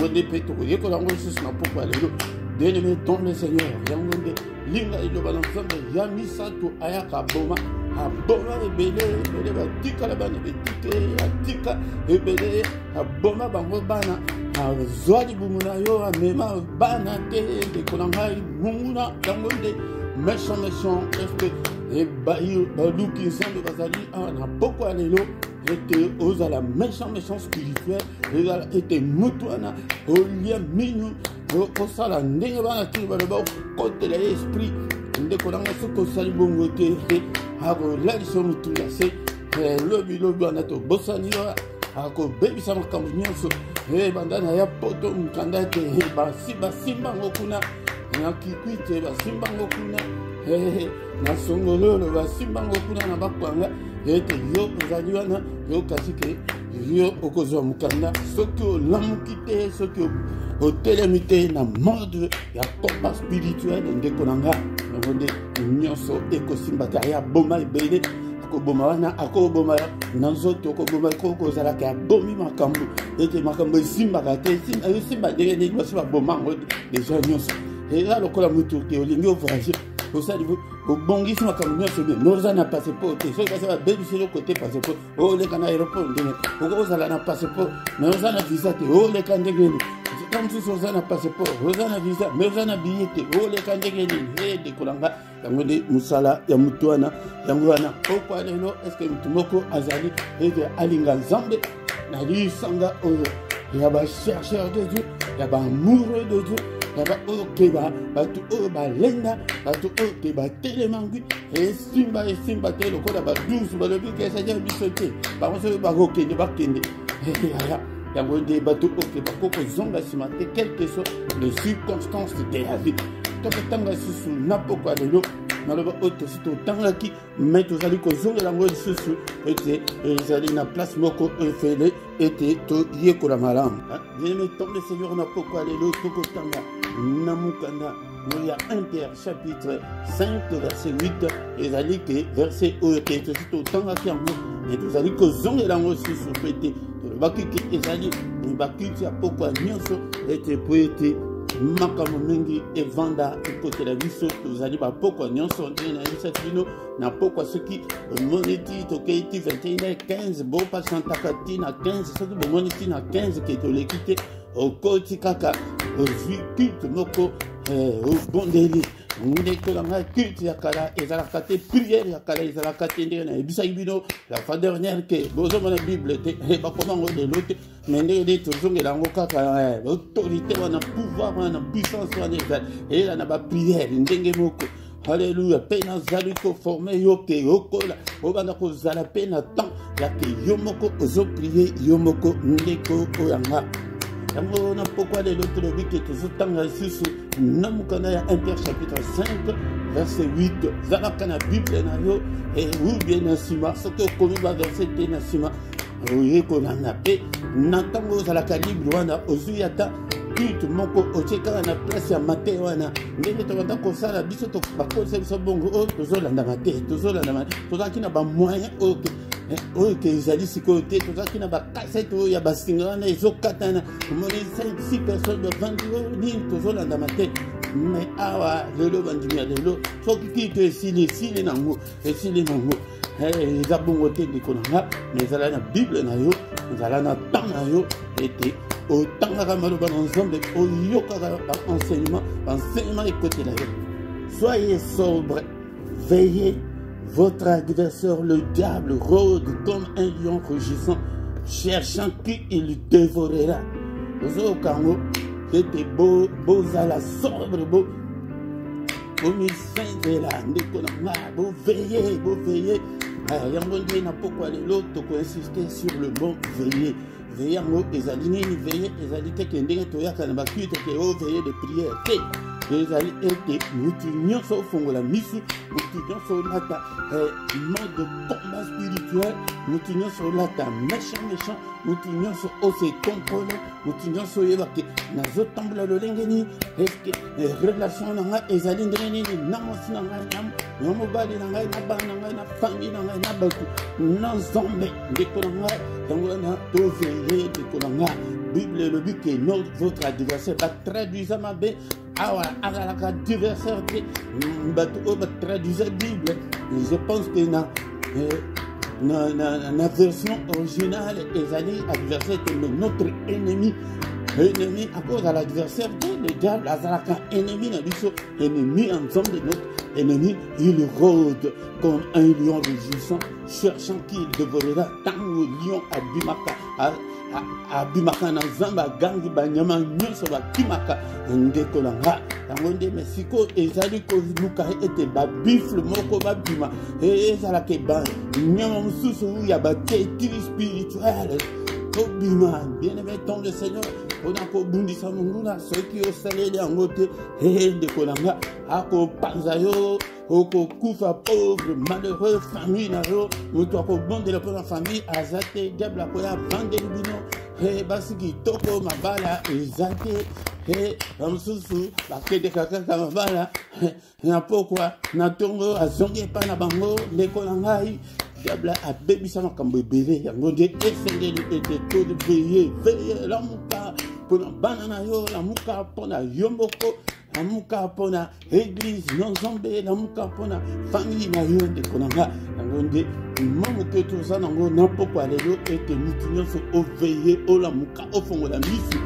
nde mpe tokoyekola yango lisusu na poko ya lelo bien-aimé dans le Seigneur yango nde linga eloba na nzambe ya misato ayaka boma aboma ebele batikala bana betike atika ebele aboma bango bana azwa libumu na yo amema bana te ndeko na ngai munguna yango nde méchant eske baluki nzambe bazali na poko ya lelo ete ozala méchant spirituel ezala ete mutu wana olia minu osala ndenge bana tiki baloba okotela ye esprit ndeko na ngai soki osali bongo te akolalisa mutu ya se lobi wana tobosani yo akobebisa makambo nyonso banda na ya poto mokanda te basimbango kuna na kikwi te basimbango kuna na songololo basimbango kuna na bakwanga ete yo ozali wana yo kasi ke yo okozwa mokanda soki olamuki te soki otelemi te na mode ya combat spirituel ndeko na nga yango nde nyonso ekosimba te aya boma ebele akoboma wana akoboma na nzoto okoboma kozalaka abomi makambo ete makambo esimbaka te esimba ndenge ndenge basi baboma yango deja nyonso eza lokola mutu ke olingi ovoyage osali obongisi makambo nyonso bien noza na passeport te soki basi babebisi yo kote passeport oleka na aéroport ndenge okozala na passeport mais oza na visa te oleka ndenge nini comme si oza na passeport oza na visa mais oza na billet te oleka ndenge nini dekolanga yango nde mosala ya mutu wana yango wana pokwa lelo eske mutu moko azali ete alinga nzambe na lisanga oyo ya bachercheur de Dieu ya baamoureux de Dieu ya baoyo ke bato oyo balenda bato oyo ke batelemangwi esimba te lokola badusu balobi ke seigneur biso te bango soki bakokende bakende yango nde bato oyo bakokozonga nsima te quelle que soit les circonstances de la vie tokotanga lisusu na poko ya lelo naloba oyo tosi totangaki me tozali kozongela yango lisusu ete ezali na place moko efele ete toyekola malamu bien-aimé dans le Seigneur na poko ya lelo tokotanga na mukanda ya 1 Pierre chapitre 5 verset 8 ezali ke verset oyo ke tosi totangaki yango me tozali kozongela yango lisusu mpe ete tolobaki ke ezali bakiti ya poko ya nyonso ete po ete makambo mingi evanda ekotela biso tozali bapokwa nyonso nde nayebisaki bino na pokwa soki bomoni ti tokei ti 21h15 bopasantaka ti na 15 soki bomoni ti na 15 ke toleki te okoti kaka ozwi culte moko obondeli ndeko na ngai culte ya kala ezalaka te priere ya kala ezalaka te ndenge nayebisaki bino la fois dernière ke bozomona bible te bakomango lelo te mais ndenge nde tozongela yango kaka autorité wana pouvoir wana puissance wana ezala na bapriere ndenge moko Alléluia, mpe nazali koforme yo ke okola obanda kozala mpe na temps ya ke yo moko ozoprie yo moko ndeko oyanga yango na pokwa lelo tolobi ke tozotanga lisusu na mokanda ya 1 Pierre chapitre 5 verset 8 zalaka na bible na yo ou bien na nsima soki okomi baverset te na nsima oye kolanda pe natango za la calibre wana ozuyata culte moko ocheka na place ya mate wana ndenge tobanda kosala biso to bakosa biso bongo o tozolanda mate tozalaki na bamoyen oyo ke ezali sikoyo te tozalaki na bakasete oyo ya basinga wana ezokatana omoni 5-6 personnes bavandi oyo nini tozolanda mate mais awa lelo bandimi ya lelo soki kito esili nango eza bongo te ndeko na nga mais ezala na bible na yo ezala na temps na yo ete otangaka maloba na nzambe oyokaka enseignement ekotela yo. Soyez sobre, veillez. Votre adversaire, le diable, rôde comme un lion rugissant, cherchant qui il dévorera. Ozo kango, c'était beau à la sobre, beau misenzela, ndekonanga, beau veiller. Yangonde na pourquoi l'autre ko insister sur le mot veiller. Veiller yango ezali nini veiller ezali te kendenge toyaka na bakute ke o veiller de prière te. ezali ete mutu nyonso ofongola misu, mutu nyonso olata mode de combat spirituel, mutu nyonso olata méchant, mutu nyonso ose contrôle, mutu nyonso oyebake nazotambola lolenge nini, eske relation na ngai ezali ndenge nini na mwasi na ngai na mobali na ngai na bana na ngai na famille na ngai na bato na nzambe ndeko na ngai yango wana toveille ndeko na ngai. Bible elobi ke votre adversaire batraduisa mabe awa azalaka adversaire te bato oyo batraduisa Bible. Je pense que na version originale ezali adversaire te mais notre ennemi à cause de l'adversaire, le diable azalaka ennemi na biso, ennemi ensemble de notre ennemi, il rôde comme un lion rugissant, cherchant qui il dévorera. Tant le lion abimaka na zamba gangi banyama nyonso bakimaka ndeko na nga yango nde mesiko ezali koluka ete babifle moko babima ezalaka nyama mosusu ya baketiri spirituel obima. Bien-aimé ton le Seigneur, on a kobundisa munguna soki osaleli yango te ndeko na nga akopanza okokufa pauvre malheureux famille na yo moto akobondela mpo na famille aza te diable akoya avandeli bino basi kitoko mabala eza te bamosusu bakendeka kaka mabala na pokwa na ntongo azongi epai na bango ndeko na ngai diable abebisa makambo ebele yango nde esengeli ete toliveye veye lamuka mpona bana na yo lamuka mpona yo moko lamuka mpona église na nzambe lamuka mpona famille na yo ndeko na nga yango nde mamoke toza nango na pokwa lelo ete mutu nyonso oveye olamuka ofongola misu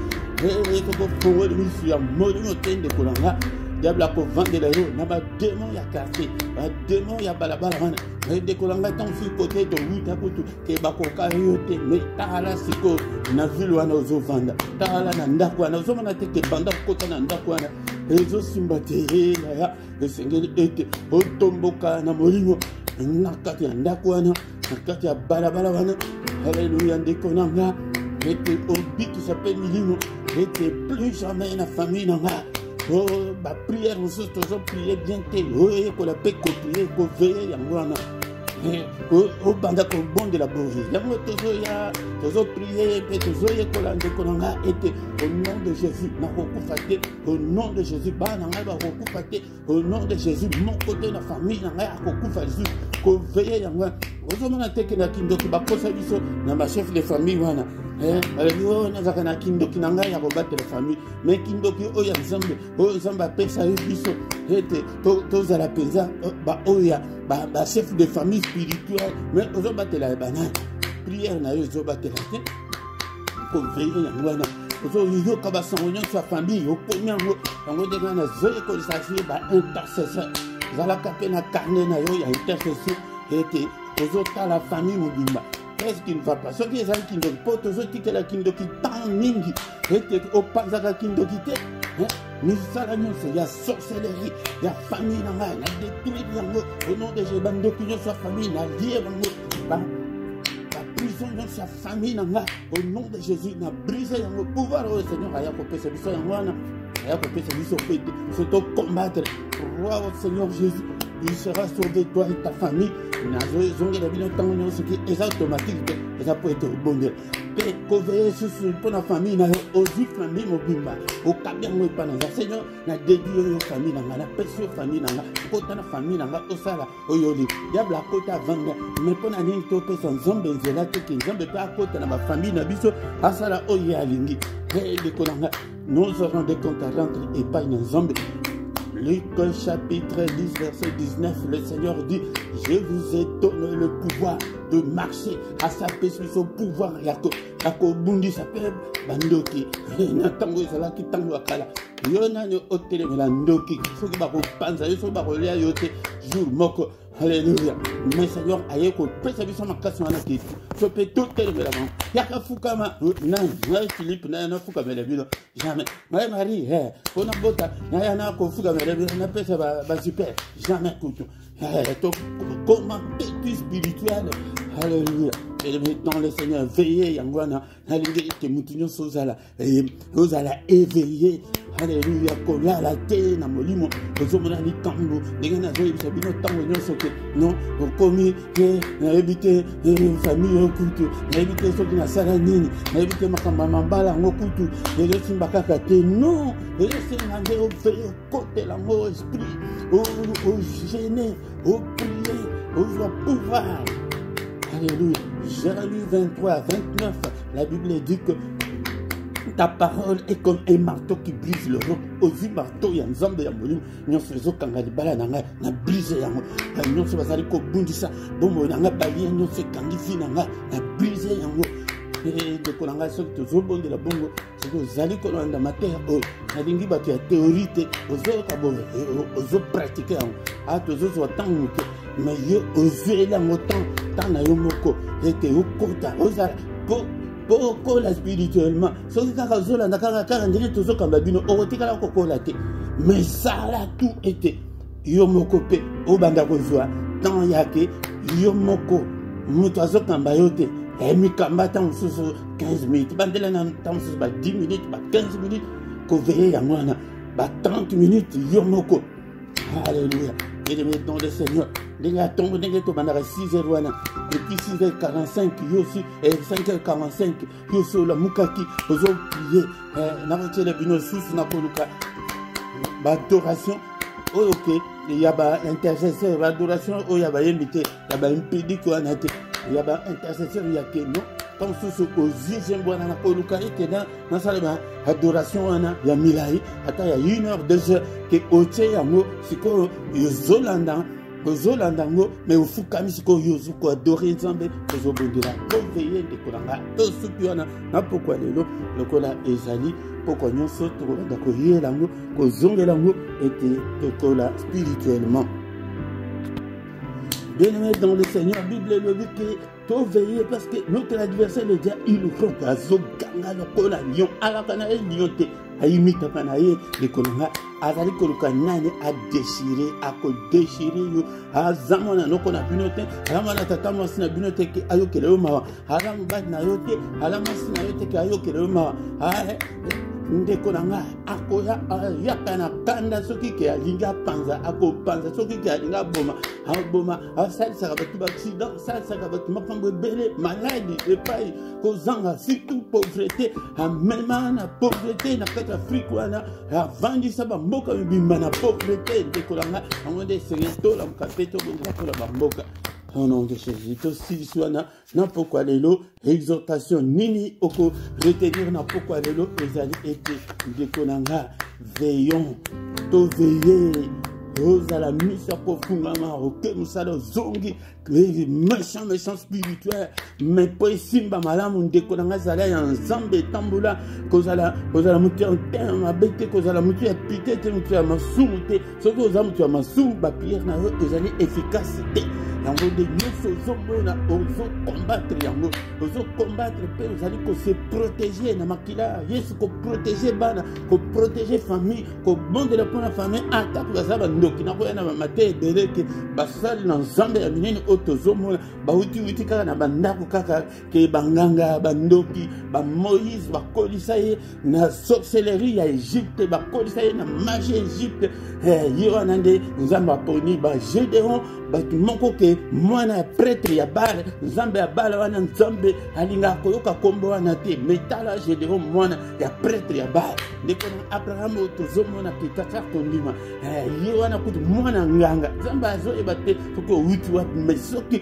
tokofongola misu ya molimo te ndeko na nga diable akovandela yo na bademon ya quartier bademon ya balabala wana ndeko na ngai ntango fili kote towuta kutu ke bakoka yo te me tala sikoyo na ville wana ozovanda tala na ndako wana ozomona te ke banda kokota na ndako wana ezosimba te yaya esengeli ete otomboka na molimo na kati ya ndako wana na kati ya balabala wana. Alléluia ndeko na nga ete obikisa mpe milimo ete plus jamais na famille na nga ba prière mosusu tozoprier bien te oyekola mpe koprier koveye yango wana obanda kobondela boye yango tozoprier mpe tozoyekola ndeko na nga ete au nom de Jésus nakokufa te, au nom de Jésus bana na ngai bakokufa te, au nom de Jésus moko te na famille na ngai akokufa lisusu koveye yango wana. Ozomona teke na kindoki bakosa biso na bachef de famille wana alobi oyo nazaka na kindoki na ngai ya kobatela famille mais kindoki oyo ya nzambe oyo nzambe apesa yo biso ete tozala mpenza baoyo bachef de famille spirituel mais ozobatela ya banani priere na yo ezobatela te koveye yango wana ozoyoka basango nyonso ya famille okomi yango yango ndenge wana zoyekolisa ye baintercesseur ezalaka mpe na carnet na yo ya intercession ete ozotala famille mobimba. Qu'est-ce qui ne va pas? Ce qui est à Kindoki, pour tous ceux qui ont Kindoki, tant mingi, et au pas à Kindoki, nous allons, il y a sorcellerie, il y a famille, il y a détruit, au nom de Jésus, il y a famille, il y a la prison dans sa famille, au nom de Jésus, il a brisé le pouvoir au Seigneur, il y a coupé ce biseau, il y a coupé ce biseau, il faut combattre, roi au Seigneur Jésus, il sera sauvé toi et ta famille. nazozongela bino ntango nyonso ki eza automatique te eza po ete obondela mpe koveye susu mpo na famille na yo ozwi famille mobimba okabi yango epa na nzambe seigneur na dedi oyo famille na nga napesi yo famille na nga kota na famille na nga osala oyo olingi diable akota avanga mais mpo na nini topesa nzambe nzela te ke nzambe mpe akota na bafamille na biso asala oyo alingi ndeko na nga nous aurons des comptes à rendre epai na nzambe. Luc chapitre 10 verset 19, le Seigneur dit, je vous ai donné le pouvoir de marcher à sa puissance au pouvoir yako bundi sa peb bandoki na tango ezala ki tango akala yo nani otele la ndoki soki ba ko panza yo soki ba ko lia yo te jour moko. Alléluia. Mais Seigneur aye ko pesa biso makasi wana ki so pe tout tele la ban yaka fukama nan Philippe na fukama le bilo jamais Marie on a bota na na ko fukama le bilo na pesa ba super jamais kutu comment t'es spirituel. Alléluia. Et maintenant le Seigneur veillez yangwana nalingi te mutunyo sozala ozala éveillé. Alléluia. Kola la te na molimo ozomona ni tango ndenge na zo yebisa bino tango nyonso ke non okomi ke na ebite famille okutu na ebite soki na sala nini na ebite makamba mambala ngo kutu elesimba kaka te non elesenga nde oveille côté la mo esprit au gêner au prier au pouvoir. Alléluia. Jérémie 23, 29, la Bible dit que ta parole est comme un marteau qui brise le roc. Ozi marteau ya nzambe ya molimo nyonso ezokanga libala na ngai na brise yango nyonso bazali kobundisa bomoi na ngai balie nyonso ekangi vi na ngai na brise yango ndeko na ngai soki tozobondela bongo soki ozali kolanda mateya oyo nalingi bato ya théorie te ozoyoka boye ozopratike yango tozozwa ntango moke mais yo ozweli yango temps na yo moko ete okota ozala okola spirituellement soki kaka ozolanda kaka ndenge tozokamba bino okotikala kokola te mais sala tout ete yo moko mpe obanda kozwa temps yake yo moko moto azokamba yo te mikamba ntango mosusu 15 minutes bandela na ntango mosusu ba 10 minutes ba 15 minutes koveye yango wana ba 30 minutes yo moko. Alléluia. Et maintenant le Seigneur ndenge atongo ndenge tobandaka 6h wana et puis 6h45 yo aussi et 5h45 yo so la mukaki ozo prier nakotiela bino susu nakoluka baadoration oyo ke ya baintercesseur baadoration oyo ya bayembi te ya baimpedike wana te ya baintercesseur ya ke non tant susu ozije mbwana nakoluka ete nasala baadoration wana ya milai ata ya 1h 2h ke otie yango sikoyo ozolanda ngo mais ofukami sikoyo ozuko adore nzambe ozobondela koveye ndeko na nga tosuki wana na pokwa lelo lokola ezali pokwa nyonso tokolanda koyela yango kozongela yango ete tokola spirituellement. Bien-aimé dans le Seigneur, la Bible le dit que tu veilles parce que notre adversaire le dit il faut que azoganga lokola lion alakana lion te ayimita kanaye lekolanga azali koluka nani a déchirer yo azamona nokona binote alamana tata mwasi na binote ke ayokele yo mawa alamu bad na yote alamu mwasi na yote ke ayokele yo mawa ndeko na nga akoya yaka na kanda soki ke alinga panza akopanza soki ke alinga boma asalisaka bato baaccident asalisaka bato makambo ebele maladi epai kozanga surtout pauvreté amema na pauvreté na kati afrique wana avandisa bamboka mibimba na pauvreté ndeko na nga yango nde esenge tolamuka mpe tobongela mpola bamboka. Au nom de Jésus, aussi soit na pourquoi lelo exhortation nini oko retenir na pourquoi lelo ezali ete dekonanga veillons to veiller aux à la mise à profondément auquel nous allons zongi les méchants spirituels mais pour simba malamu dekonanga zala ya nzambe tambula kozala mutu en terme abete kozala mutu ya pité te mutu ya masumu te soki oza mutu ya masumu ba prière na yo ezali efficacité yango de nyonso ozomona ozocombattre yango ozocombattre mpe ozali kose protéger na makila yesu koprotéger bana koprotéger famille kobondela mpona famille ata baza bandoki nakoya na bamate ebele ke basali na nzambe ya minene oyo tozomona bawutiwiti kaka na bandako kaka ke banganga bandoki bamoïse bakolisa ye na sorcellerie ya Egypte bakolisa ye na magie Egypte ye wana nde nzambe aponi bagédéon bato moko ke ke mwana prêtre ya bala nzambe ya bala wana nzambe alinga koyoka kombo wana te metala Gédéon mwana ya prêtre ya bala ndeko na Abraham tozomona ke tata kondima ye wana kuti mwana nganga nzambe azoyeba te soki outi wapi mais soki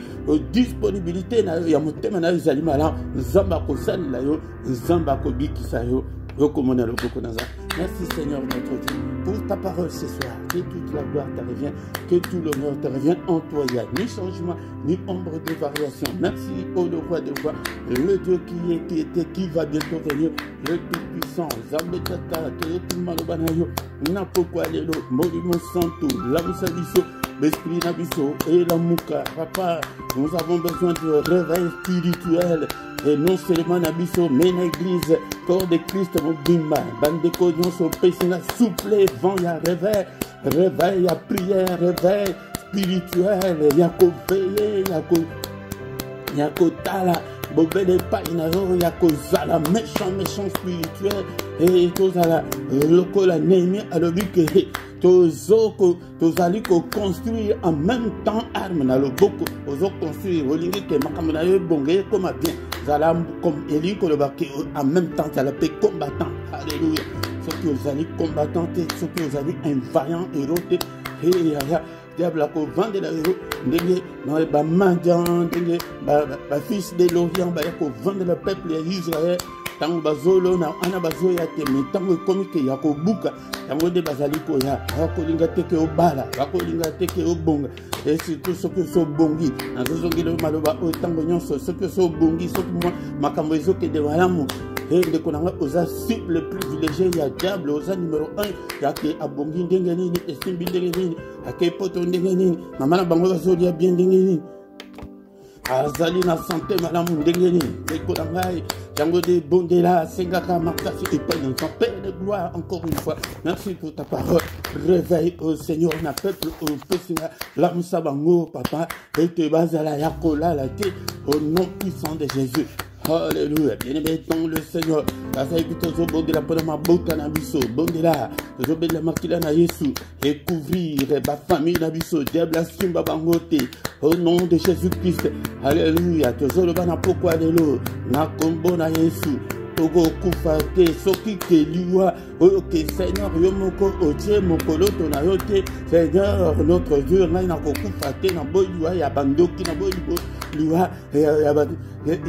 disponibilité na yo ya motema na yo ezali malamu nzambe akosalela yo nzambe akobikisa yo yokomona loboko na nzambe. Merci Seigneur notre Dieu pour ta parole ce soir. Que toute la gloire te revient, que tout l'honneur te revient en toi. Il n'y a ni changement, ni ombre de variation. Merci au roi des rois, le Dieu qui est, qui était, qui va bientôt venir, le Tout-Puissant. Zambetata, Teyotimalobanao, Napokwa Lelo, Molimo Santo, Lamusabiso, l'esprit Nabiso et la Mouka. Papa, nous avons besoin de réveil spirituel. Et non seulement Nabiso, mais l'église, corps de Christ, mon bimba, bande de cognon, son péché, souple, vent, il y a réveil, réveil, il y a prière, réveil spirituel, il y a qu'au veiller, il y a qu'au tala, bobele pas, il y a qu'au zala, méchant spirituel, et tous à la locola, némi, à l'obique, tozali construire en même temps arme na loboko ozo construire olingi ke makambo na yo bonge comme bien zala comme eli ko lobaki en même temps zala pe combattant. Alléluia. Ce que vous allez combattant, ce que vous allez un vaillant héros, et diable ko vendre la héros ndenge na ba mandian ndenge ba fils de l'Orient ba ko vendre le peuple d'Israël. Tango bazolo na ana bazoya te me tango komi ke ya ko buka tango de bazali ko ya ko linga teke o bala ko linga teke o bonga et surtout ce que so bongi na zozongi le maloba o tango nyonso ce que so bongi so moi makambo ezoke de malamu et de konanga oza cible privilégié ya diable oza numéro 1 ya ke abongi ndenge nini estimbi ndenge nini ake poto ndenge nini mama na bango bazoli ya bien ndenge nini azali na santé malamu ndenge nini ekonanga Django de Bondela, Sengaka, Marcasi et Payne, ton Père de gloire, encore une fois. Merci pour ta parole. Réveille au Seigneur, na peuple, au Pessinga, l'âme sabango, papa, et te base à la yakola, la tête, au nom puissant de Jésus. Alléluia. Bien-aimé dans le Seigneur. Kaza epitozo bondela pona maboka na biso. Bondela. Tozo bela makila na Yesu. Et couvrir ba famille na biso. Diable simba bangote. Au nom de Jésus-Christ. Alléluia. Tozo le bana pokwa lelo. Na kombo na Yesu. Togo kufate soki ke liwa ok Seigneur yo moko otie mokolo to na yote Seigneur notre Dieu na ko kufate na boyua ya bandoki na boyua liwa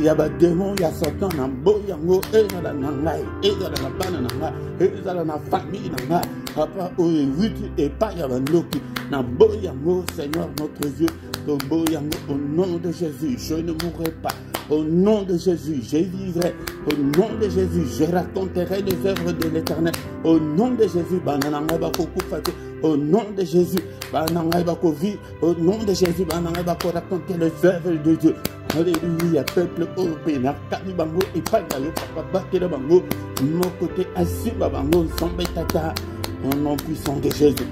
ya ba démon ya Satan na boyango ezala na ngai ezala na bana na ngai ezala na famille na ngai papa o vite et pas ya bandoki na boyango Seigneur notre Dieu to boyango au nom de Jésus je ne mourrai pas. Au nom de Jésus, je vivrai. Au nom de Jésus, je raconterai les œuvres de l'Éternel. Au nom de Jésus, au nom de Jésus, au nom de Jésus, raconter les œuvres de Dieu. Alléluia, peuple européen, Kalibango et Pagayo, Papa Bakela Bango, mon côté Asiba Bango, Sambetata, au nom puissant de Jésus.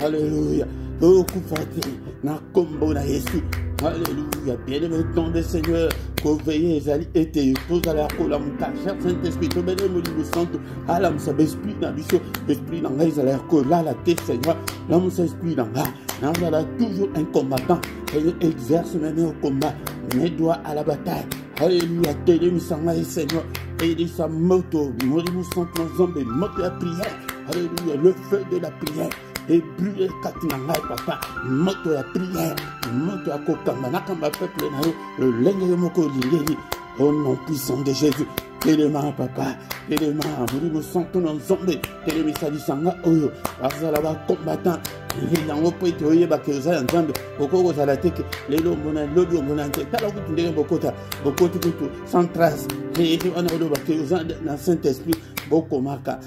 Alléluia, au Koufati, na Kombo na Yesu. Alléluia, bien-aimé ton de Seigneur, qu'au veillez, Zali était, tous à la cola, mon cher Saint-Esprit, tout béni, mon livre santo, à l'âme, ça esprit dans l'issue, esprit dans l'aise, à l'air, cola, la tête, Seigneur, l'âme, ça esprit dans là, on a toujours un combattant, et exerce même au combat, mes doigts à la bataille. Alléluia, télémi, Seigneur, et dit sa moto, mon livre santo, zombie, moto la prière, alléluia, le feu de la prière. Et brûler katinangai papa moto ya prière moto ya kokamba nakamba peuple na yo le lenge moko lingeli au nom puissant de Jésus. Téléma papa téléma muri mo santo na nzombe télémi salisanga oyo azala ba combattant yango po ete oyeba ke ozala nzambe okoko ozala teke lelo mona lobi omona nte tala kutu ndenge bokota bokoti kutu sans trace wana oloba ke ozala na Saint-Esprit bokomaka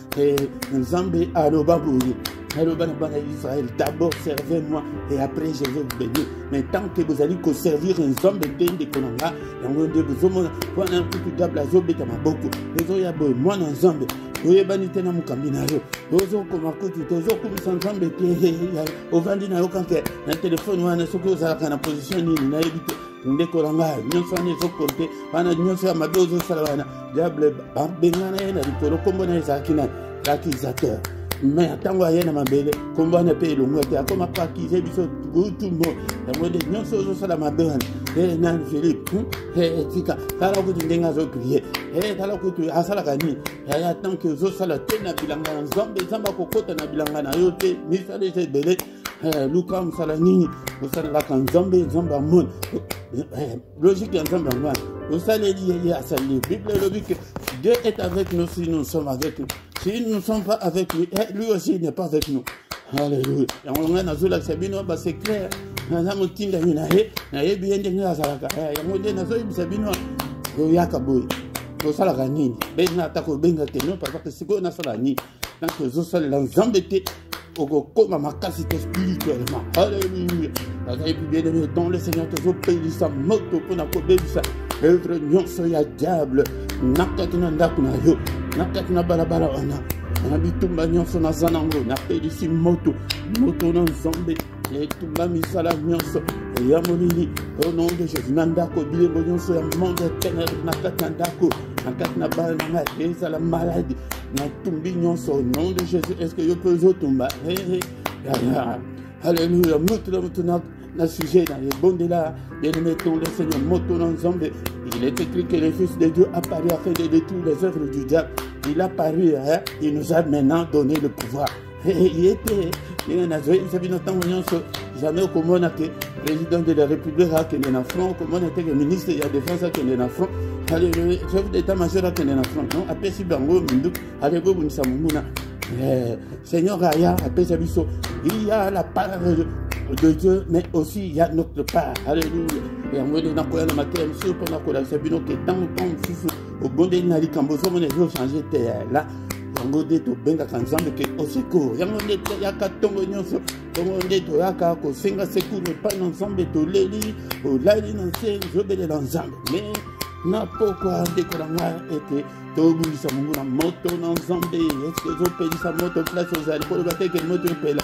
nzambe aloba boye. Israël, d'abord servez-moi et après je vais vous bénir. Mais tant que vous allez servir un homme de Konanga, vous avez un peu de table à Zobé Tamaboko, vous avez moi un Zambé, vous avez banité dans mon caminario, vous avez comme un coup de toujours comme sans Zambé, au Vandina, au cancer, un téléphone, un ce que vous avez en position, une évité. Ndekolanga nyonso ne zokote bana nyonso ya madozo salwana diable bengana na likolo kombo na Isakina l'accusateur mais tango ayena mabele komba na pe longo te akoma pakize biso tout mo yango de nyonso zo sala mabele nan Philippe tika tala ko ndenga zo prier tala ko tu asala kani ya tant que zo sala te na bilanga nzambe nzamba kokota na bilanga na yo te misale te bele luka msala nini osala la nzambe nzamba mon logique ya nzamba ngwa osala lié à sa Bible le dit que Dieu est avec nous si nous sommes avec lui. Si nous ne sommes pas avec lui, lui aussi n'est pas avec nous. Alléluia. C'est clair. Spirituellement. Alléluia. Dans le Seigneur, te pays sa moto pour la sa œuvre nyonso ya diable. Nakatuna ndakuna yo. Nakatuna balabala wana. Na bitumba nyonso na zanango. Na pays si moto. Moto na nzambe. Et tout ma misala nyonso. Ya monini. Au nom de Jésus. Nandako bilebo nyonso ya monde éternel. Nakatandako. Nakatuna balabala. Et ça la maladie. Natumbi nyonso. Au nom de Jésus. Est-ce que yo peux zotumba? Alléluia. Mutu na sujet dans les bons de là, bien mettons le Seigneur moto dans Zambé. Il est écrit que le Fils de Dieu apparu afin de détruire les œuvres du diable. Il a paru, il nous a maintenant donné le pouvoir. Il était, jamais au Commun que président de la République qui est en front, comment était le ministre de la Défense qui est en front, le chef d'état-major qui est en front, non, après si bango, allez go bunsamuna. Seigneur Aya, après ça il y a la parole de Dieu, mais aussi il y a notre part. Alléluia. Et on va dire que la matière, monsieur, pour la sabino qui est tant au bon de Nali Cambozo, on est changer terre là. On va dire que benga kanzambe que au secours. Il y a 4 tongo nyonso. On dit que yaka ko senga secours pas ensemble to leli, au lali non c'est je vais l'ensemble. Mais na pourquoi décoranga était tobu sa munguna moto ensemble. Est-ce que je peux sa moto place aux alcool pour le battre que moto pela.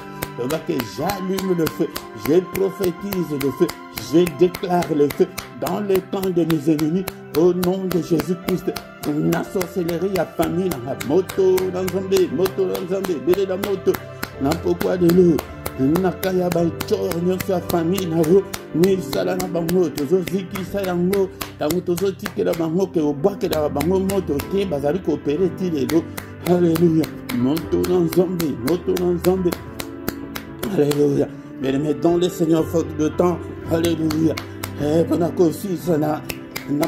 Que j'allume le feu, je prophétise le feu, je déclare le feu dans le camp de mes ennemis au nom de Jésus-Christ. La sorcellerie, la famine, la moto, l'ensemble, bébé la moto, n'importe quoi de l'eau. Nakaya Banchor, Nyosa famille, Naro, Nisala Bango, Tozo Ziki Sayango, Tamutozo Tiki la Bango, que au bois que la Bango moto, qui Bazari coopéré, Tilelo. Alléluia. Moto l'ensemble. Alléluia. Mais dans le Seigneur, faute de temps. Alléluia. Et pendant qu'aussi, ça n'a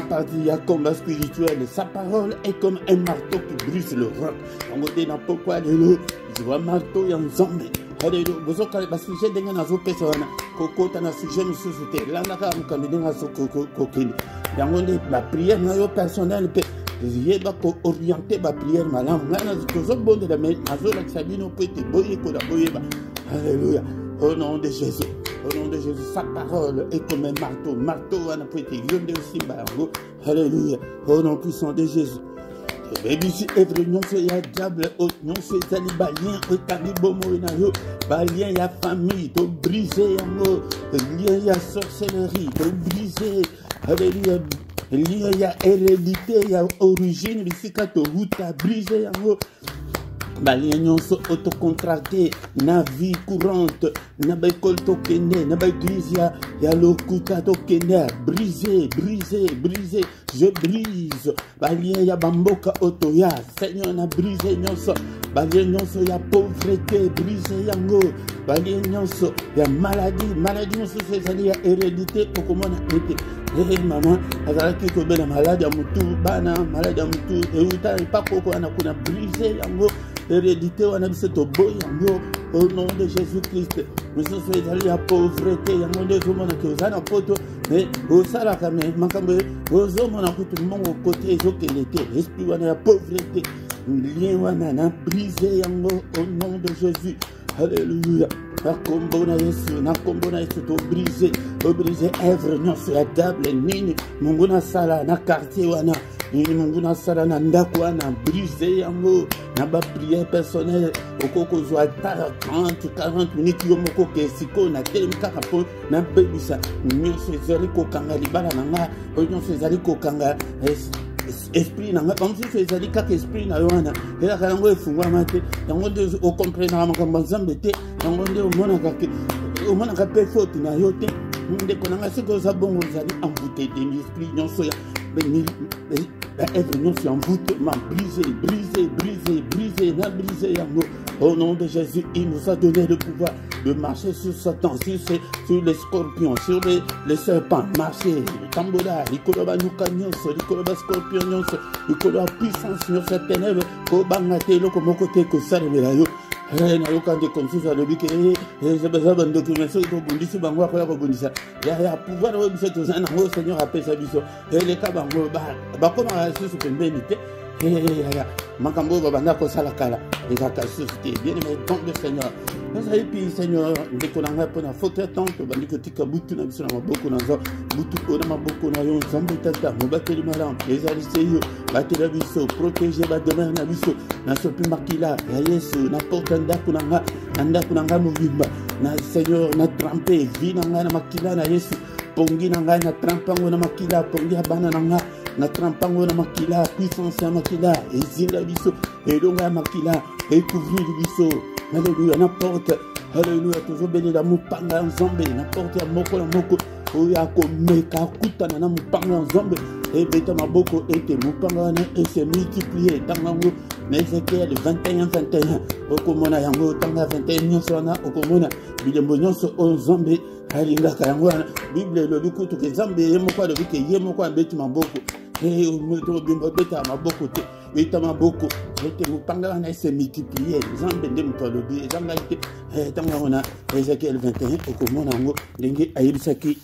pas dit à combat spirituel. Sa parole est comme un marteau qui brise le roc. On dit n'importe quoi de l'eau. Je vois marteau et ensemble. Alléluia. Vous avez un sujet de l'un personne. Coco, t'as un sujet de société. Là, on a un coquin. On dit la prière personnelle. Je vais orienter ma prière. Alléluia. Au nom de Jésus. Au nom de Jésus. Sa parole est comme un marteau. Marteau, on a pris de aussi. Alléluia. Au nom puissant de Jésus. Baby, si every non c'est ya diable, non c'est talibalien, talibomo inayo, balien ya famille, to briser yango, lien ya sorcellerie, to briser, alléluia, lien ya hérédité, ya origine, bisika to huta briser yango. Balien nyonso autocontracté na vie courante na ba école tokende na ba église ya lokuta tokende brisé je brise balien ya bamboka otoya Seigneur na brisé nyonso balien nyonso ya pauvreté brisé yango balien nyonso ya maladie nyonso c'est ya hérédité okomona ete maman azalaki kobela malade ya mutu bana malade ya mutu euta epakoko ana kuna brisé yango hérédité on a dit c'est au beau au nom de Jésus-Christ. Nous sommes allés à pauvreté, il y a mon Dieu, on a que vous avez un poteau, mais au salaire, mais aux hommes, on a tout le monde au côté, ils ont qu'elle était, l'esprit, on a la pauvreté, lien, on a brisé au nom de Jésus. Alléluia. Na kombo na Yesu to briser œuvre non c'est la table nini mungu na sala na quartier wana nini mungu na sala na ndako wana briser yango na ba prière personnelle okoko zo ata 30-40 minutes yo moko ke siko na telemika kapo na bebisa nyonso ezali kokanga libala na nga nyonso ezali kokanga esprit nanga comme si c'est dit kaka esprit na yona ela kango efungwa mate yango de o comprendre makambo nzambe te yango de o mona ka pe faute na yote nde konanga siko za bongo zali envoûté de l'esprit nyonso ya être nyonso envoûtement brisé yango au nom de Jésus. Il nous a donné le pouvoir de marcher sur Satan, sur les scorpions, sur les serpents, marcher, tambola, l'ikoloba nyonso, l'ikoloba scorpion nyonso, l'ikoloba puissance nyonso ya ténèbres, ko bangate loko moko te ko salemela yo. Na yoka de confus à l'obike, je besoin d'un document, ce que vous dites, bango après la bonisa. Il y a pouvoir de cette zone, un Seigneur appelle sa biso, et les cas bango, bah, comment la source peut béniter. Makambo babanda ko sala kala ezaka société bien aimé don de Seigneur nous avez puis Seigneur ndekolanga pona faute temple bandi ko tika butu na biso na maboko na zo butu ko na maboko na yo nzambe tata mobateli malam ezali seyo batela biso protéger ba demeure na biso na sopi makila ya Yesu na porte ndako nanga mobimba na Seigneur na tremper vie nanga na makila na Yesu pongi nanga na trempango na makila pongi abana nanga na trempango na makila puissance ya makila ezinga biso elonga ya makila couvrir biso alléluia na porte alléluia toujours béni la mupanga nzambe na porte ya moko na moko oya komeka kutana na mupanga nzambe ebeta maboko ete mupanga na ese multiplier tangango na Ezekiel 21 okomona yango tanga 21 nyonso na okomona bilembo nyonso o nzambe alingaka yango wana bible elobi kutu ke nzambe ye moko alobi ke ye moko abeti maboko beta maboko te beta maboko ete mupanga wana ese multiplier nzambe nde moto alobi ezanga ite tanga wana Ezekiel 21 okomona yango ndenge ayebisaki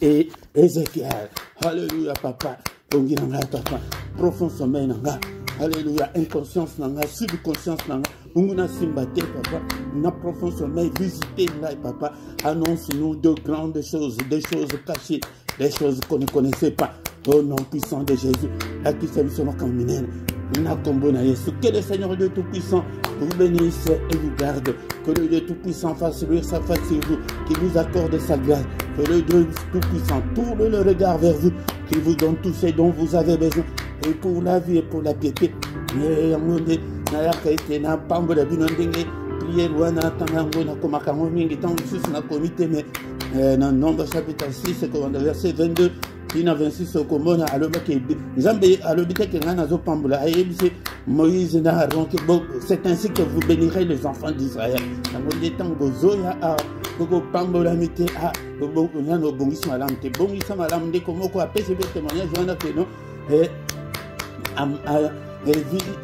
Ezekiel. Alléluia papa pongi nanga papa profond sommeil nanga alléluia inconscience nanga subconscience nanga unguna simbate papa na profond sommeil visiter ngai papa annonce-nous de grandes choses, des choses cachées, des choses qu'on ne connaissait pas au nom puissant de Jésus à qui s'est mis sur ma caminelle. Que le Seigneur Dieu Tout-Puissant vous bénisse et vous garde. Que le Dieu Tout-Puissant fasse luire sa face sur vous, qu'il vous accorde sa grâce. Que le Dieu Tout-Puissant tourne le regard vers vous, qu'il vous donne tout ce dont vous avez besoin. Et pour la vie et pour la piété. Prière wana tangango na komakango mingi tant sous na comité mais dans Nombre chapitre 6 verset 22 Tina 26 okomona alobaki Nzambe alobite ke ngana zo pambola ayebise Moïse na Aaron que c'est ainsi que vous bénirez les enfants d'Israël. Dans le temps gozoya a koko pambola mite a bo nyano bongisa malam te bongisa malam de komoko apese be témoignage wana que non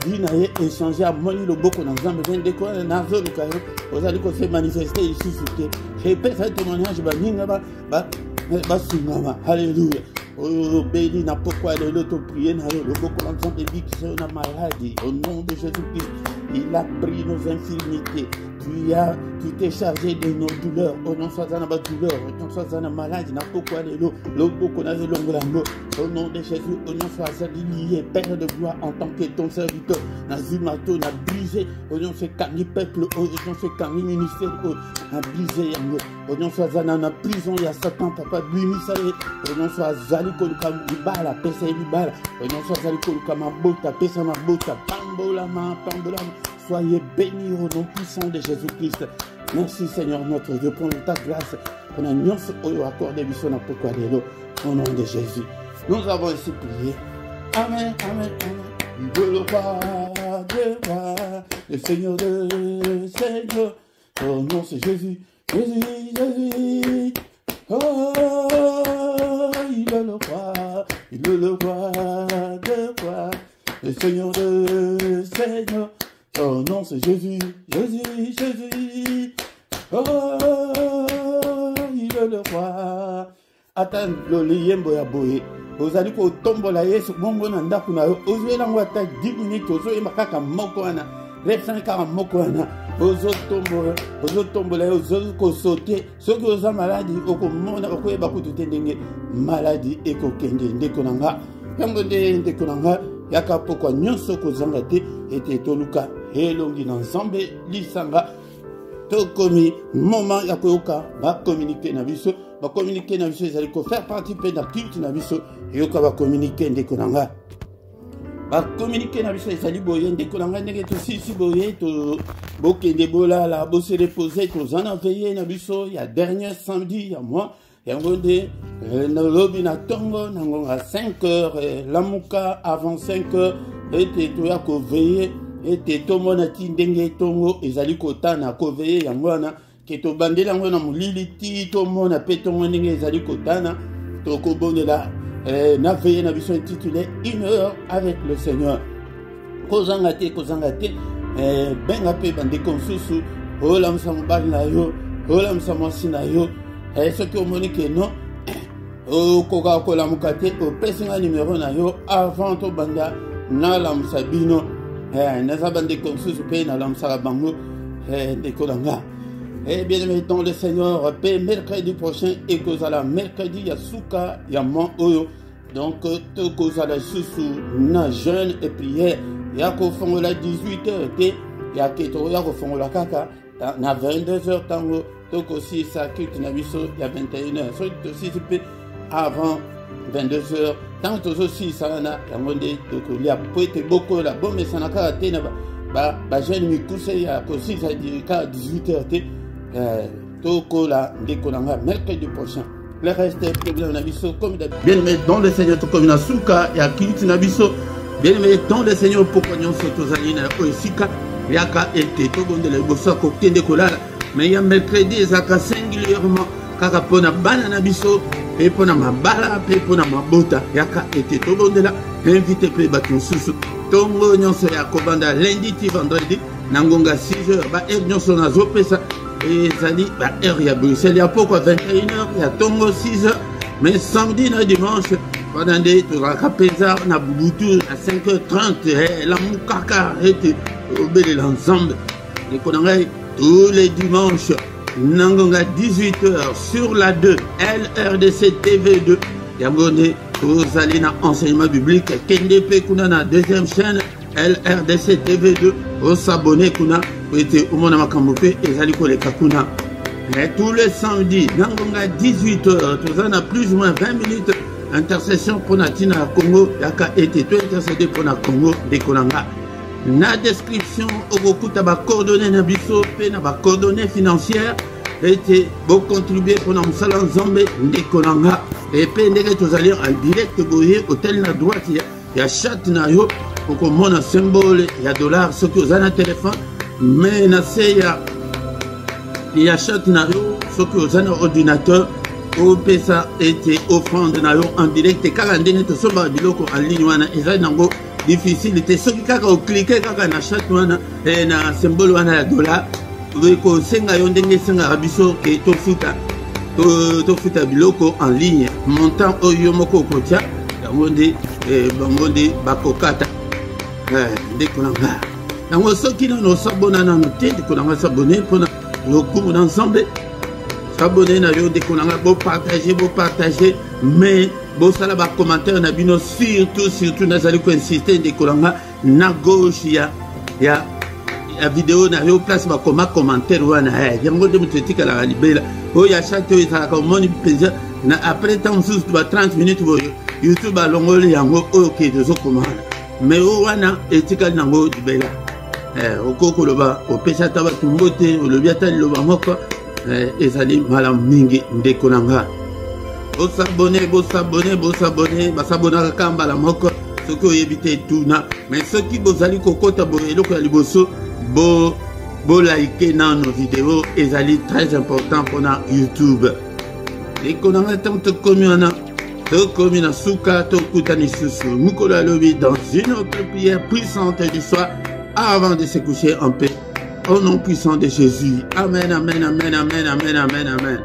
vie n'a échangé à moni le beaucoup dans Nzambe vende ko na zo luka vous allez ko se manifester ici sur et peut ce témoignage ba ninga ba sungama alléluia. Oh, béni n'a pourquoi de l'auto-prier, n'a le beaucoup l'ensemble des vies qui sont dans la maladie. Au nom de Jésus-Christ, il a pris nos infirmités. Tu t'es chargé de nos douleurs. Au nom de la douleur, au nom de la maladie, n'a pourquoi de l'eau. L'eau qu'on a de l'eau. Au nom de Jésus, au nom de lié, Père de gloire, en tant que ton serviteur, n'a zumato, n'a brisé. Au nom de ce carni peuple, au nom de ce carni ministère, n'a brisé. Au nom de la prison, il y a Satan, papa, lui, au nom de Zali Koluka Libala, Pesa Libala, au nom de Zali Koluka Mabota, Pesa Mabota, Pambolama, Pambolama. Soyez bénis au nom puissant de Jésus-Christ. Merci Seigneur notre Dieu pour ta grâce, pour la nuance au accord de Bisson pourquoi de l'eau, au nom de Jésus. Nous avons ainsi prié. Amen, amen, amen. De le roi, de roi, le Seigneur de Seigneur. Oh non, c'est Jésus, Jésus, Jésus. Oh, il est le roi de roi, le Seigneur de Seigneur. Oh non, c'est Jésus, Jésus, Jésus. Oh, il est le roi. Attends, le liembo ya boye. Vous allez ko tombola Yesu bongo na ndaku na yo. Ozwe lango ata 10 minutes ozo makaka moko wana. Refrain ka moko wana. Ozo tombola ozo ko sauter. Soki oza maladi okomona okoyeba kutu ndenge maladi ekokende ndeko nanga. Yango ndeko nanga yaka pokwa nyonso kozanga te ete toluka elongi na Nzambe lisanga tokomi moment ya koyoka ba communiquer na biso ezali ko faire partie pe na culte na biso yoka ba communiquer ndeko nanga communiquer na biso ezali boye ndeko na ngai ndenge tosisi boye bokende bolala bose reposer tozana veiller na biso ya dernier samedi ya mois yango nde na lobi na tongo nango à 5 heures lamuka avant 5 heures ete toya koveiller ete tomona ti ndenge tongo ezali kotana koveiller yango wana ke tobandela yango na molili ti tomona pe tongo ndenge ezali kotana tokobondela na veillé na biso intitulé 1 heure avec le Seigneur. Kozangate, benga pe bandeko mosusu, olamisa mobali na yo, olamisa mwasi na yo, soki omoni ke non, okoka kolamuka te, opesi nga numéro na yo avant tobanda nalamisa bino, naza bandeko mosusu pe nalamusaka bango, ndeko na nga. Eh bien, mettons le Seigneur, paix mercredi prochain et kozala mercredi yasuka yaman oyo. Donc, te kozala susu na jeûne et prière. Yako fongola 18h te, yaketo yako fongola kaka na 22h tango. Toko si sa culte na biso ya 21h. So to si pe avant 22h. Tango tozo si sa na yamonde toko lia poete boko la bombe sanaka te na ba jeûne mi kuse ya ko si sa di ka 18h te. Toko la ndekonanga mercredi prochain. Le reste est problème nabiso comme d'habitude. Bien aimé dans le Seigneur to comme na suka ya kiliti nabiso. Bien aimé dans le Seigneur pourquoi nous sommes allés na oisika yaka ete to gondele bosa ko kende kolala. Mais ya mercredi ezaka singulièrement kaka pona bana nabiso et pona mabala pe pona mabota yaka ete to gondela invité pe bato susu. Tongo nyonso ya kobanda lundi ti vendredi nangonga 6h ba er nyonso na zopesa. Et ça dit, heure ya Bruxelles, il y a pourquoi 21h, il y a Tongo 6h, mais samedi et dimanche, pendant des tours à Capeza, on a Boutou à 5h30, la Moukaka arrête au bel l'ensemble. Les Konangay, tous les dimanches, Nangonga 18h sur la 2, LRDC TV2, Yamone, tous allez dans enseignement biblique, KNDP Kuna na deuxième chaîne, LRDC TV2, au s'abonner Kuna. Et tous les samedis, Nangonga 18h, tout ça a plus ou moins 20 minutes intercession pour Natina Congo, yaka été tout intercédé pour na Congo de Konanga. Na description, beaucoup de coordonnées nabiso, na coordonnées financières, été beaucoup contribué pour na musala Zambé de Konanga. Et puis nous allons en direct boyer hôtel na droite, il y a chat na yo, pour qu'on monte un symbole, il y a dollars, ce que vous avez un téléphone. Mais il y a chat na yo, ce que vous avez un ordinateur, au pesa était offrande na yo en direct, et quand on est sur biloko en ligne, il y a un difficile, ce qui quand on clique quand na chat et na symbole wana dollar, vous ko senga yo ndenge senga rabiso ke to futa biloko en ligne, montant oyo moko kotia, yamonde bangonde bakokata, dekolanga. Nango soki na no sabona na noté de konanga s'abonner pour le cours d'ensemble s'abonner na yo de konanga bo partager mais bo sala ba commentaire na bino surtout nazali ko insister de konanga na gauche ya vidéo na yo place ba commentaire wana yango de mutetika la libela o ya chato isa ka moni plaisir na après temps sous 30 minutes bo YouTube alongole yango OK de zo commande mais o wana etika nango libela okoko loba opesa taba tumbote olobiata loba moko ezali malam mingi ndeko nanga bosabone basabona kamba la moko soki oyebite tuna mais soki bozali kokota eloko ya liboso bo like na nos vidéos ezali très important pour na YouTube ndeko nanga tanto komiana to komina suka to kutani susu mukolo alobi dans une autre prière puissante du soir avant de se coucher en paix. Au nom puissant de Jésus. Amen, amen, amen, amen, amen, amen, amen.